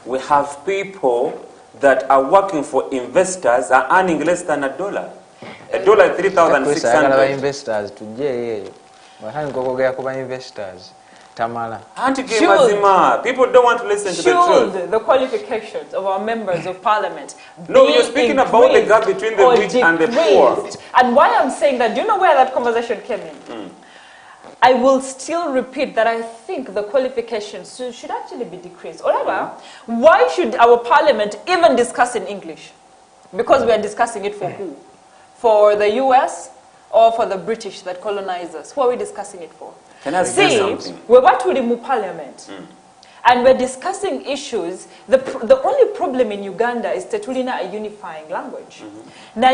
We have people that are working for investors are earning less than $1. $1 3,600. Investors tuje investors. Tamala. People don't want to listen to the truth. The qualifications of our members of Parliament. No, you're speaking about the gap between the rich and the poor. And why I'm saying that, do you know where that conversation came in? I will still repeat that I think the qualifications should actually be decreased. However, why should our parliament even discuss in English? Because we are discussing it for who? For the US or for the British that colonized us? Who are we discussing it for? Can I say something? We're about to remove parliament. And we're discussing issues. The only problem in Uganda is tetulina a unifying language. Now,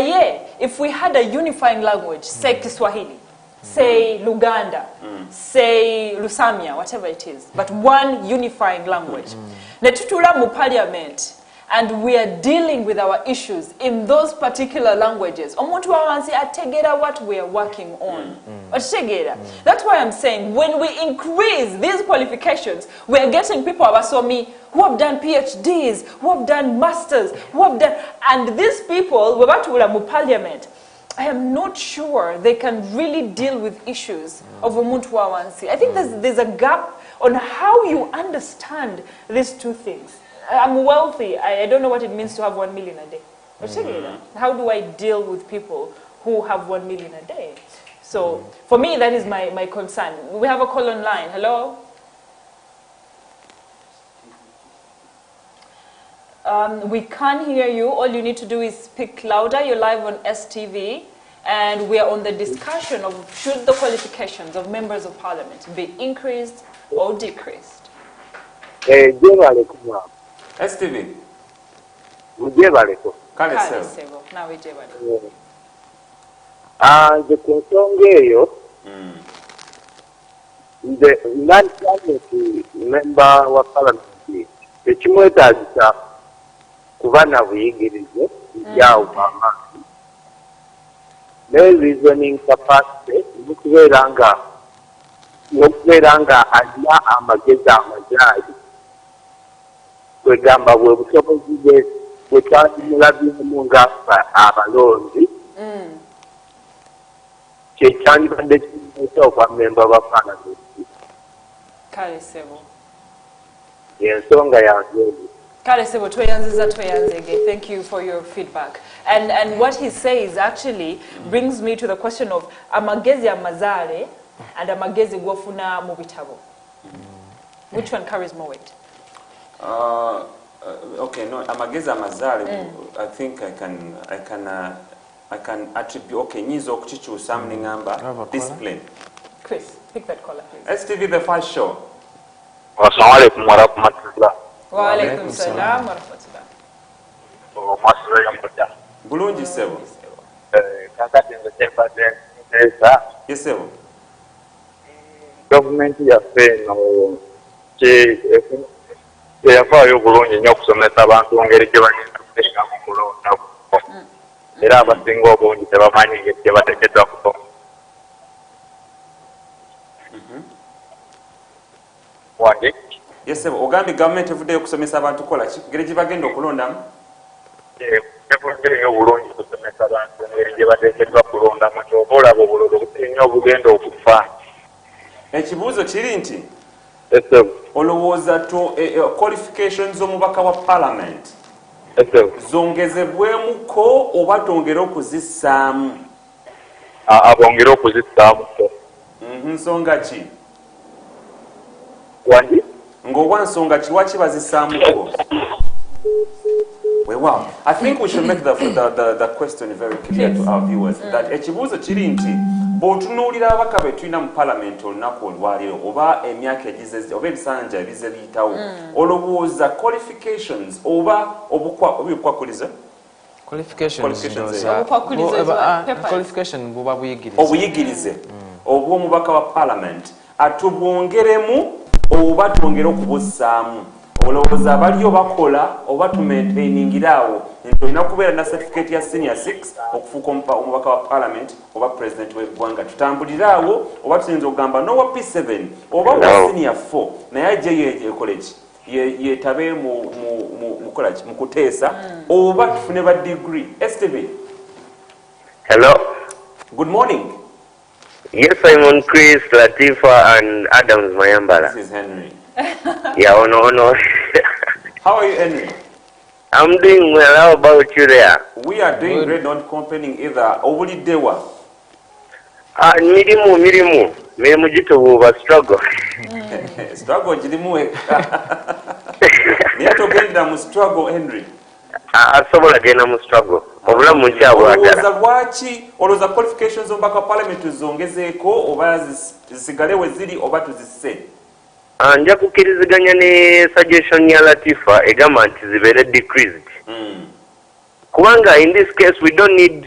if we had a unifying language, say Kiswahili, say Luganda, say Lusamia, whatever it is, but one unifying language. Netutula mu parliament, and we are dealing with our issues in those particular languages. Omuntu wawansi ategera what we are working on. That's why I'm saying when we increase these qualifications, we are getting people abasomi who have done PhDs, who have done masters, who have done, and these people we're about to mu parliament. I am not sure they can really deal with issues of omuntu wawansi. I think there's a gap on how you understand these two things. I'm wealthy. I don't know what it means to have 1 million a day. How do I deal with people who have 1 million a day? So for me, that is my concern. We have a call online. Hello? We can't hear you. All you need to do is speak louder. You're live on STV. And we are on the discussion of should the qualifications of members of parliament be increased or decreased. STV. Kale sebo. Now we do it. The Konsongeyo, the non-parliamentary member of parliament, the Chimweta Kuvana Vigirizo, Yaumama. No reasoning capacity, Mukweranga, Anya Amageza Majai. Kwegamba bwe busobozi bwe twazimulabimu abalonzi kyekyandibadde kimusa okwamemba bafaananyi Kale sebo. Yensonga yange. Kale sebo tweyanzege. Thank you for your feedback. And what he says actually brings me to the question of amagezi amazale and amagezi gwofuna mu bitabo. Which one carries more weight? Okay, no, amagezi amazale. I think I can attribute. Okay, nyizo okuchichusa mningamba discipline. Chris, pick that caller, please. STV the first show. Assalamu alaikum wa rahmatullah. Wa alaikum salam wa rahmatullah. Bulungi sebo. Kakati ngetepadde nteesa. Yes sebo. Gavumenti yaffe no yafaayo obulungi nnyo okusomesa abantu ngeri gye bagenda kuteeka mu kulonda era abasinga obungi tebamanyi ngeri gye bateekeddwa kusoma. Wange? Yes sebo. Ogambye gavumenti evuddeyo okusomesa abantu kola ki? Ngeri gye bagenda okulondamu? Evuddeyo obulungi okusomesa abantu ngeri gye bateekeddwa kulondamu ky'oba olaba obululu ennyo obugenda okufa. Ekibuuzo kiri nti Esebo. olowooza qualifications z'omubaka wa parliament zongezebwemuko oba tongere okuzissaamu? Bongere okuzissaamu. Nsonga ki? Wangi? Ng'owa nsonga ki lwaki bazissaamuko? Well, I think we should make the question very clear to our viewers that ekibuuzo kiri nti bw'otunuulira ababaka be tulina mu parliament olunaku olwaleero oba emyaka egize oba ebisanja ebize biyitawo olowooza qualifications oba obukwakulize obuyigirize obw'omubaka wa parliament atubwongeremu oba twongere okubussaamu? Olowooza abaliyo bakola oba tumaintainingiraawo nti olina kubeera na certificate ya senior 6 okufuuka omubaka wa parliament oba president w'eggwanga? Tutambuliraawo oba tuyinza okugamba n'owa P7 oba wa senior 4 naye ajje yekola ki yetabe mu kuteesa oba tufune ba degree. STV. Hello. Good morning. Yes, I'm on Chris, Latifa and Adams Mayambala. This is Henry. Yeah, oh no. How are you, Henry? I'm doing well. How about you there? We are doing great, not complaining either. Obuli dewa. Mirimu. Me mujitubuuba struggle. Struggle girimuwe. Niye togendera mu struggle Henry. Asobola genda mu struggle. Obulamu nkyabwagala. Olowooza qualifications ombaka parliament tuzongezeeko oba zisigale we ziri oba tuzisse? Nja kukkiriziganya ne suggestion ya Latifa egamba nti zibeere decreased. Kubanga in this case we don't need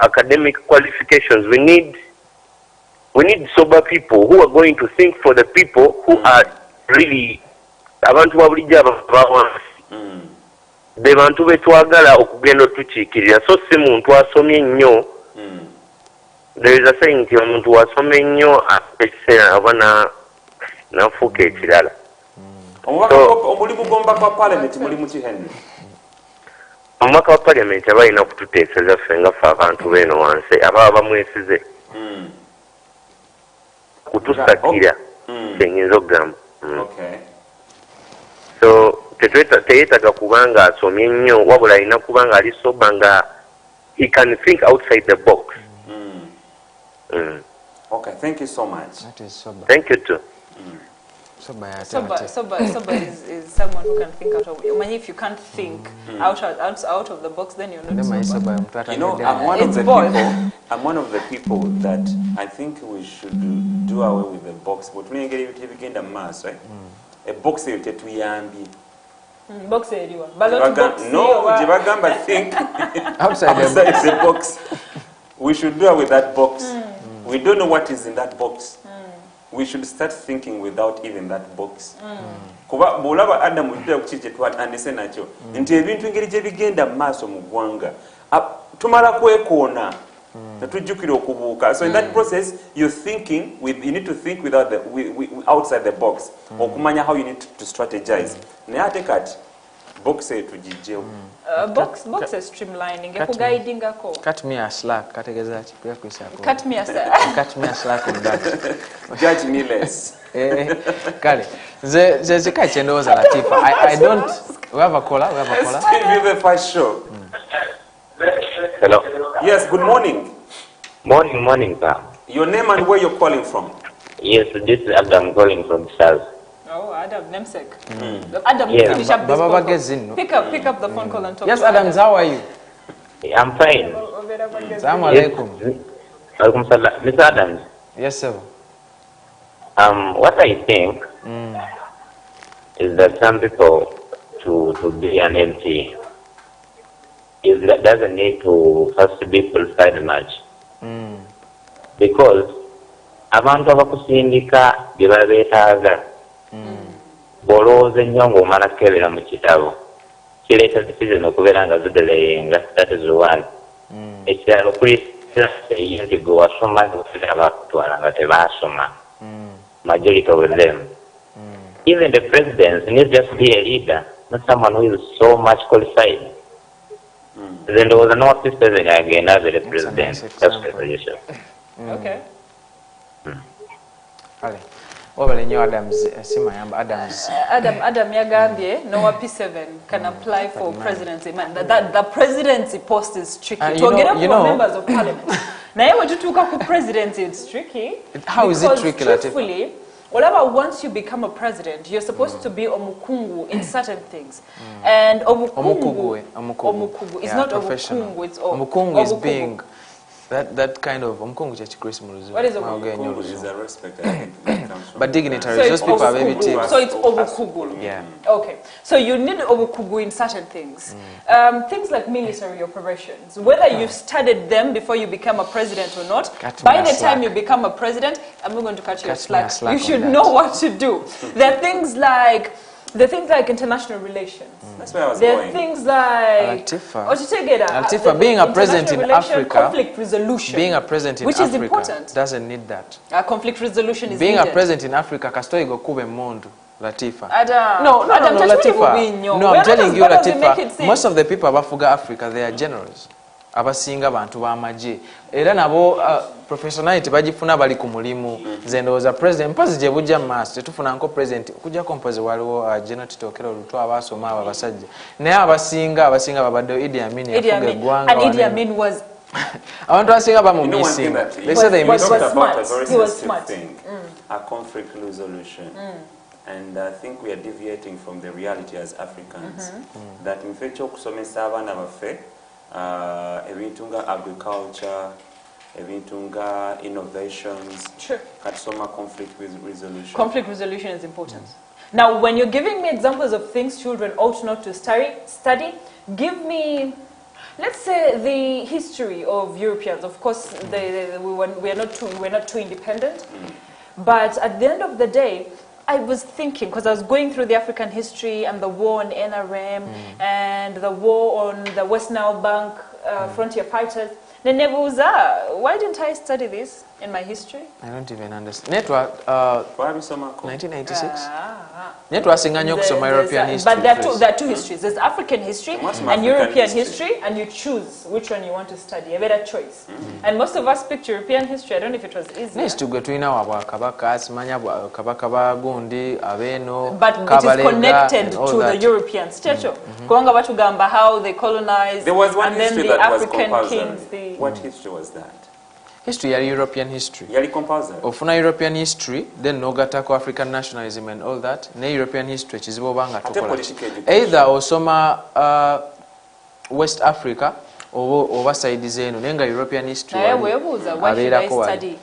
academic qualifications. We need sober people who are going to think for the people who are really abantu babulijjo abawansi. Be bantu betwagala okugenda otukiikirira so si muntu asomye nnyo. There is a saying nti omuntu asomye nnyo ekiseera aba nafuuka ekirala. Omulimu gw'omubaka wa parliament mulimu ki Henry? Omubaka wa parliament aba alina okututeeseza ffe nga ffe abantu beeno wansi ababa bamwesize kutusakira kyenyinza okugamba. So teyeetaga kubanga asomye nnyo wabula alina kubanga ali soba nga he can think outside the box. Okay, thank you so much. That is sober. Thank you too. Sober is someone who can think out of. I mean, if you can't think out of the box, then you're not sober. You know, I'm one of the people that I think we should do away with the box. But when you get a mass, right? A box you get to yambi. Box area. No, Jibagamba think outside the box. We should do away with that box. We don't know what is in that box. We should start thinking without even that box. Kuba bolaba Adam mutya kuchiche twat andise nacho. Nti ebintu ngeri je bigenda maso mu gwanga. Tumala kwekona. Natujukira okubuuka. So in that process you need to think without outside the box. Okumanya how you need to strategize. Naye ate kati box etujijjewo. Box is streamlining. Ekuguidingako. Cut me a slack. Kategeza ki kuya kwisako. Cut me a slack. Cut me a slack on that. Judge me less. Kale. Ze kachendoza Latifa. I don't. We have a caller. Let's give you the first show. Hello. Yes. Good morning. Morning, sir. Your name and where you're calling from? Yes, this is Adam calling from South. Oh, Adam, namesake. Adam, yes. finish up this call. Pick up the phone call and talk. Yes, Adam, how are you? I'm fine. Assalamu alaikum. Alaikum salam. Mr. Adams. Yes, sir. What I think is that some people to be an MP doesn't need to first be qualified much. Because abantu abakusindika bye babeetaaga bolowooza ennyo ng'omala kukebera mu kitabo kireeta decision okubeera nga zidelayinga. That is one. Ekirala okulisa eyingi gwe wasoma ng'okulira bakutwala nga tebaasoma. Majority of them. Even the president needs just to be a leader, not someone who is so much qualified. Then there was no system again as a president. That's the solution. Okay. Adams, Adam Yagambye, Noah P7 can apply for presidency. Man, the presidency post is tricky. To get up for members of parliament. Now, when you took up presidency, it's tricky. How is it tricky, truthfully, whatever, once you become a president, you're supposed to be omukungu in certain things. And omukungu is not omukungu, it's omukungu is being that kind of omukungu cha Christmas. What is omukungu? Is a respect. But dignitaries, those people are very tips. So it's omukungu. Yeah. Okay. So you need omukungu in certain things. Things like military operations. Whether you studied them before you become a president or not, by the time you become a president, I'm not going to cut you a slack. You should know what to do. There are things like international relations. That's where I was there going. Are things like Latifa, being a president in Africa, conflict resolution, being a president in which Africa is important, doesn't need that. Conflict resolution is being needed. A president in Africa, kastoigo kube mondu. Latifa. No, Latifa. No, I'm telling you, Latifa. Most of the people abafuga Africa, they are generals. Abasinga bantu bamaje. Era nabo professionality bagifuna bali ku mulimu. Zendoza president mpazi je bujja master tufuna nko president kujja kompoze waliwo general titokero luto abasoma abasajja. Naye abasinga babadde Idi Amin yafuga gwanga. And Idi Amin was want to ask you about missing. They said they missed about a very sensitive thing, a conflict resolution. And I think we are deviating from the reality as Africans. That in fact, okusomesa abaana baffe ebintu nga agriculture, ebintu nga innovations, katusoma conflict resolution. Conflict resolution is important. Now, when you're giving me examples of things children ought not to study, give me, let's say, the history of Europeans. Of course, we're not too independent, but at the end of the day, I was thinking, because I was going through the African history and the war on NRM and the war on the West Nile Bank frontier fighters. Why didn't I study this in my history? I don't even understand. Network, 1996? Network singanyo kusoma European history. But there are two histories. There's African history and European history, and you choose which one you want to study. A better choice. And most of us picked European history. I don't know if it was easy. Next to go to Inawa, Kabaka, Simanya, Kabakaba, Gundi, Aveno, but it is connected to the European statue. Kuanga watu gamba how they colonized, there was one and then the African kings. What history was that? History, European history. Ofuna European history, then nogatako African nationalism and all that. Ne European history, chizibo banga tukola. Either osoma West Africa or side zenu, nenga European history. Why should I study?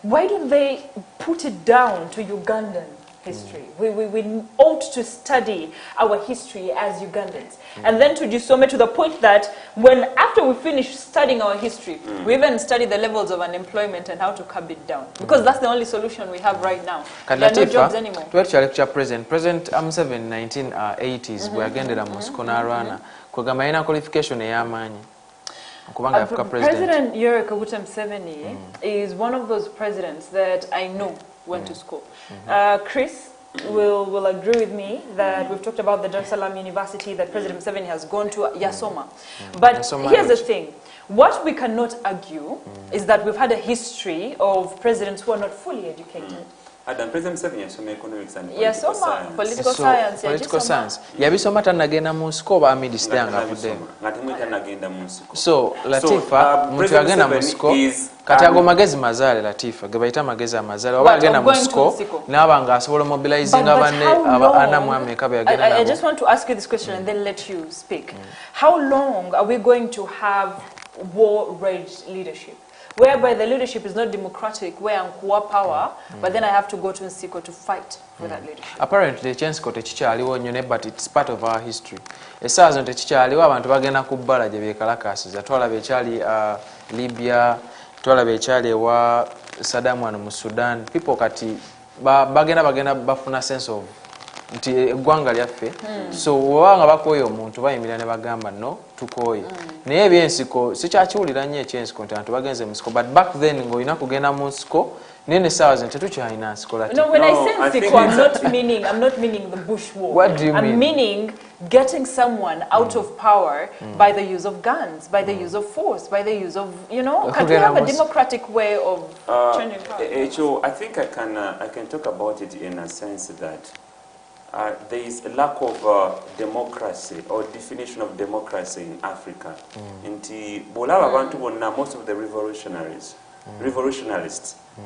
Why don't they put it down to Ugandan history? We ought to study our history as Ugandans. And then to disome to the point that after we finish studying our history, we even study the levels of unemployment and how to curb it down. Because that's the only solution we have right now. There are no jobs anymore. President M7 1980s, we again did a Moscona Rana. Kugamaina qualification Yamanyi. President Yoweri Kaguta Museveni is one of those presidents that I know went to school. Chris will agree with me that we've talked about the Dar es Salaam University that President Museveni has gone to, Yasoma. But here's the thing. What we cannot argue is that we've had a history of presidents who are not fully educated. President Museveni yasoma economics and political science. Political science. Yabisoma tanagenda mu nsiko ba minister yanga kudde. So Latifa muntu yagenda mu nsiko kati ago magezi mazale Latifa gebayita magezi amazale oba agenda mu nsiko nabanga asobola mobilizing abanne ana mu America yagenda. I just want to ask you this question and then let you speak. How long are we going to have war-raged leadership? Whereby the leadership is not democratic, where I'm power, but then I have to go to Nsiko to fight for that leadership. Apparently, Chensko techichaliwo nyone, but it's part of our history. Esazo techichaliwo abantu bagenda kubbala gye bekalakasiza. Twala bechali Libya, twala bechali wa Saddam mu Sudan. People kati bagenda bafuna sense of nti eggwanga lyaffe. So wabanga bakoye omuntu bayimira ne bagamba no tukoye. Naye ebyensiko sikyakiwulira nnyo ekyensiko nti abantu bagenze mu nsiko, but back then ng'olina kugenda mu nsiko nene saawa zino tetukyalina nsiko. No, when I say nsiko, I'm not meaning the bush war. What do you mean? I'm meaning getting someone out of power by the use of guns, by the use of force, by the use of, can we have a democratic way of changing power? I think I can talk about it in a sense that there is a lack of democracy or definition of democracy in Africa. Nti bolaba abantu bonna, most of the revolutionarists,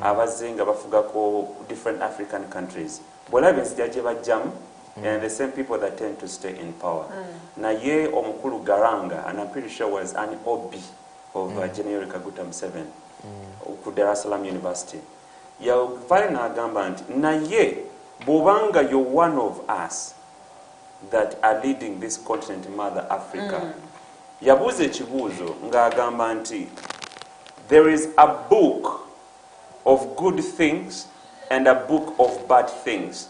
abazenga bafugako different African countries. Bolaba nzijja bajjamu, and the same people that tend to stay in power. Naye omukulu Garanga, and I'm pretty sure was an OB of General Kaguta Museveni ku Dar es Salaam University. Yavale n'agamba nti naye Bobanga, you're one of us that are leading this continent, Mother Africa. Yabuze chibuzo ngagamba nti there is a book of good things and a book of bad things.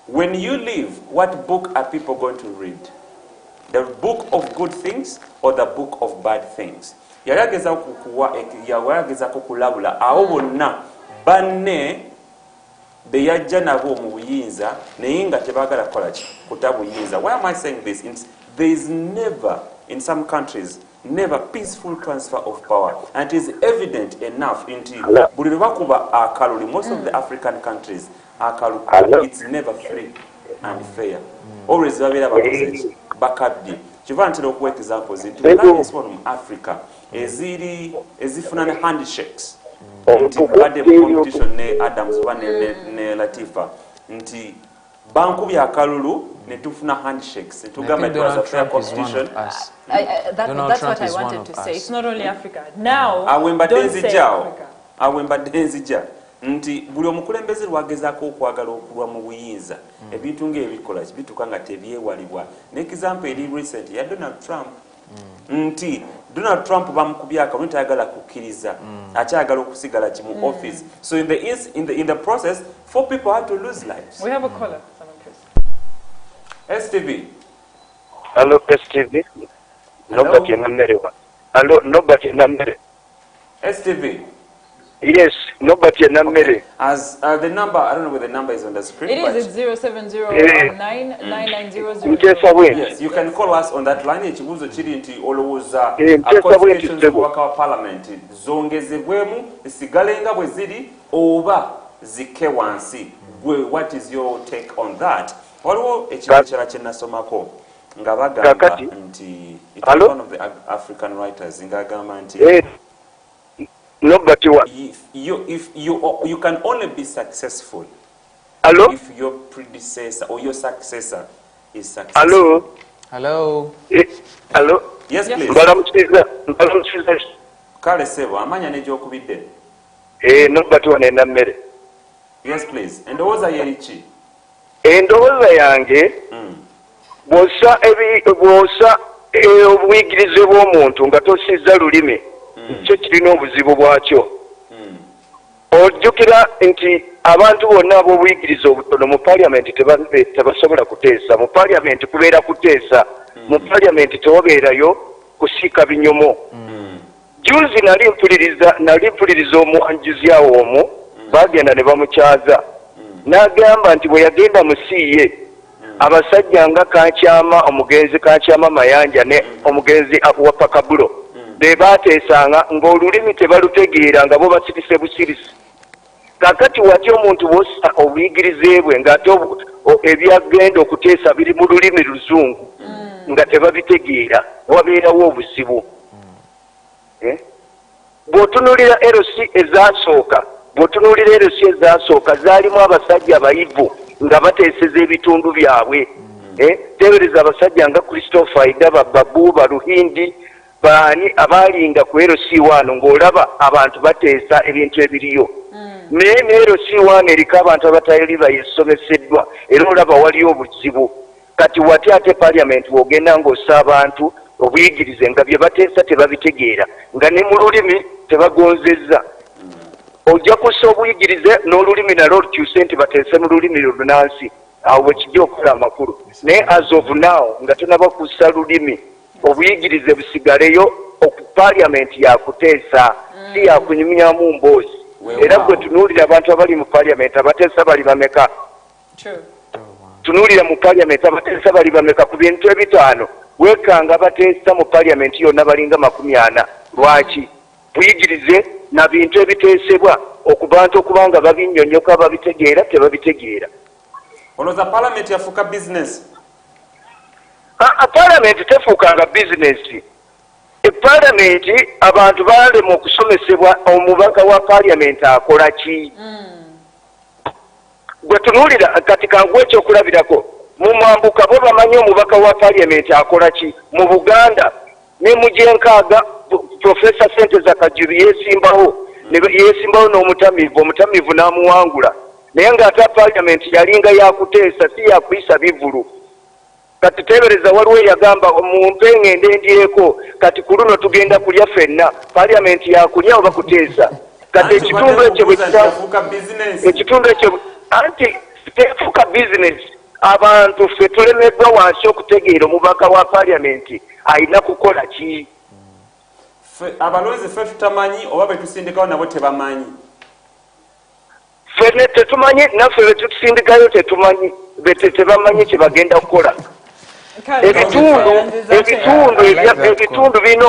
When you leave, what book are people going to read? The book of good things or the book of bad things? Yayageza kukulabula awo bonna banne beyajja nabo mu buyinza naye nga tebagala kukola kutabuyinza. Why am I saying this? There is never, in some countries, never peaceful transfer of power, and it is evident enough nti buli lwakuba akalulu, most of the African countries akalulu, it's never free and fair. Always babeera bakoze bakadde kiva ntera okuwa examples nti alliance from Africa ezifuna ne handshakes nti badde competition ne Adams oba ne Latifa nti bankubya akalulu ne tufuna handshakes tugamba it was a fair competition. That's what I wanted to say. It's not only Africa. Now, don't say Africa. Awembadde nzija nti buli omukulembeze lwagezaako okwagala okulwa mu buyinza ebintu ng'ebikola bituuka nga tebyewalibwa n'example eri recent ya Donald Trump nti Donald Trump bamukubya akalulu tayagala kukkiriza akyagala okusigala mu office, so in the process 4 people had to lose lives. We have a caller. STV. Hello STV. Nobody namerewa. Hello nobody namere. STV. Yes, nobody namere. As the number, I don't know whether the number is on the screen. It is 070999900. Yes, you can call us on that line. Ekibuuzo kiri nti olowooza waka parliament zongezebwemu zisigalenga bwe ziri oba zike wansi. What is your take on that? Waliwo ekintu kirala kye nasomako nga bagamba nti it is one of the African writers ng'agamba nti nobody if you can only be successful if your predecessor or your successor is successful. Hello. Yes, please. Mbalamukiriza. Kale sebo amanya n'egyokubidde. Nobody wane namere. Yes, please. Endowooza yeriki? Endowooza yange bw'ossa obuyigirize bw'omuntu nga tosizza lulimi kyo kirina obuzibu bwakyo. Ojjukira nti abantu bonna ab'obuyigirize obutono mu paliamenti tebasobola kuteesa. Mu paliamenti kubeera kuteesa. Mu paliamenti tewabeerayo kusiika binyomo. Juzi nali mpuliriza omuwanjuzi awo omu bagenda ne bamukyaza n'agamba nti bwe yagenda mu siiye abasajja nga Kankyama omugenzi Kankyama Mayanja ne omugenzi wa Pakabulo be baateesanga ng'olulimi tebalutegeera nga bo basirise busirisi. Kakati wati omuntu bw'ossa obuyigirize bwe ng'ate ebyagenda okuteesa biri mu lulimi luzungu nga tebabitegeera wabeerawo obuzibu. Bw'otunuulira LC ezasooka zaalimu abasajja abayivu nga bateeseza ebitundu byabwe. Tebereza abasajja nga Christopher Idaba, Babu, Baruhindi, baani abaalinga ku LC1 ng'olaba abantu bateesa ebintu ebiriyo. Naye ne LC1 eriko abantu abatali bayesomeseddwa era olaba waliyo obuzibu. Kati wati ate paliamenti w'ogenda ng'ossa abantu obuyigirize nga bye bateesa tebabitegeera nga ne mu lulimi tebagonzezza. Ojja kussa obuyigirize n'olulimi nalwo olukyuse nti bateese mu lulimi lunansi awo bwe kijja okukola amakulu. Naye as of now nga tonaba kussa lulimi obuyigirize busigaleyo paliamenti yakuteesa si yakunyumyamu mboozi. Era gwe tunuulira abantu abali mu paliamenti abateesa bali bameka? Tunuulira mu paliamenti abateesa bali bameka ku bintu ebitaano wekanga abateesa mu paliamenti yonna balinga 40. Lwaki? Buyigirize na bintu ebiteesebwa okubantu okubanga babinnyonnyoka babitegeera tebabitegeera. Olowooza paliamenti yafuuka bizinesi? Paliamenti tefuukanga bizinesi. Paliamenti abantu balema okusomesebwa omubaka wa paliamenti akola ki. Gwe tunuulira kati kanguwa ekyokulabirako mu Mwambuka bo bamanyi omubaka wa paliamenti akola ki. Mu Buganda ne mu Gyenkaaga Professor Senteza Kajubi yesimbawo n'omutamivu, omutamivu n'amuwangula. Naye ng'ate paliamenti yalinga yakuteesa si yakuyisa bivulu. Kati tebereza waliwo yagamba mumpe ngende ndyeko kati ku luno tugenda kulya ffenna paliamenti yakulya oba kuteesa. Kati ekitundu ekyo anti tefuuka bizinesi. Abantu ffe tulemeddwa wansi okutegeera omubaka wa paliamenti alina kukola ki. Abalonzi ffe tutamanyi oba betusindikawo nabo tebamanyi. Ffe tetumanyi naffe betusindikayo tetumanyi tebamanyi kye bagenda kukola. Ebitundu birina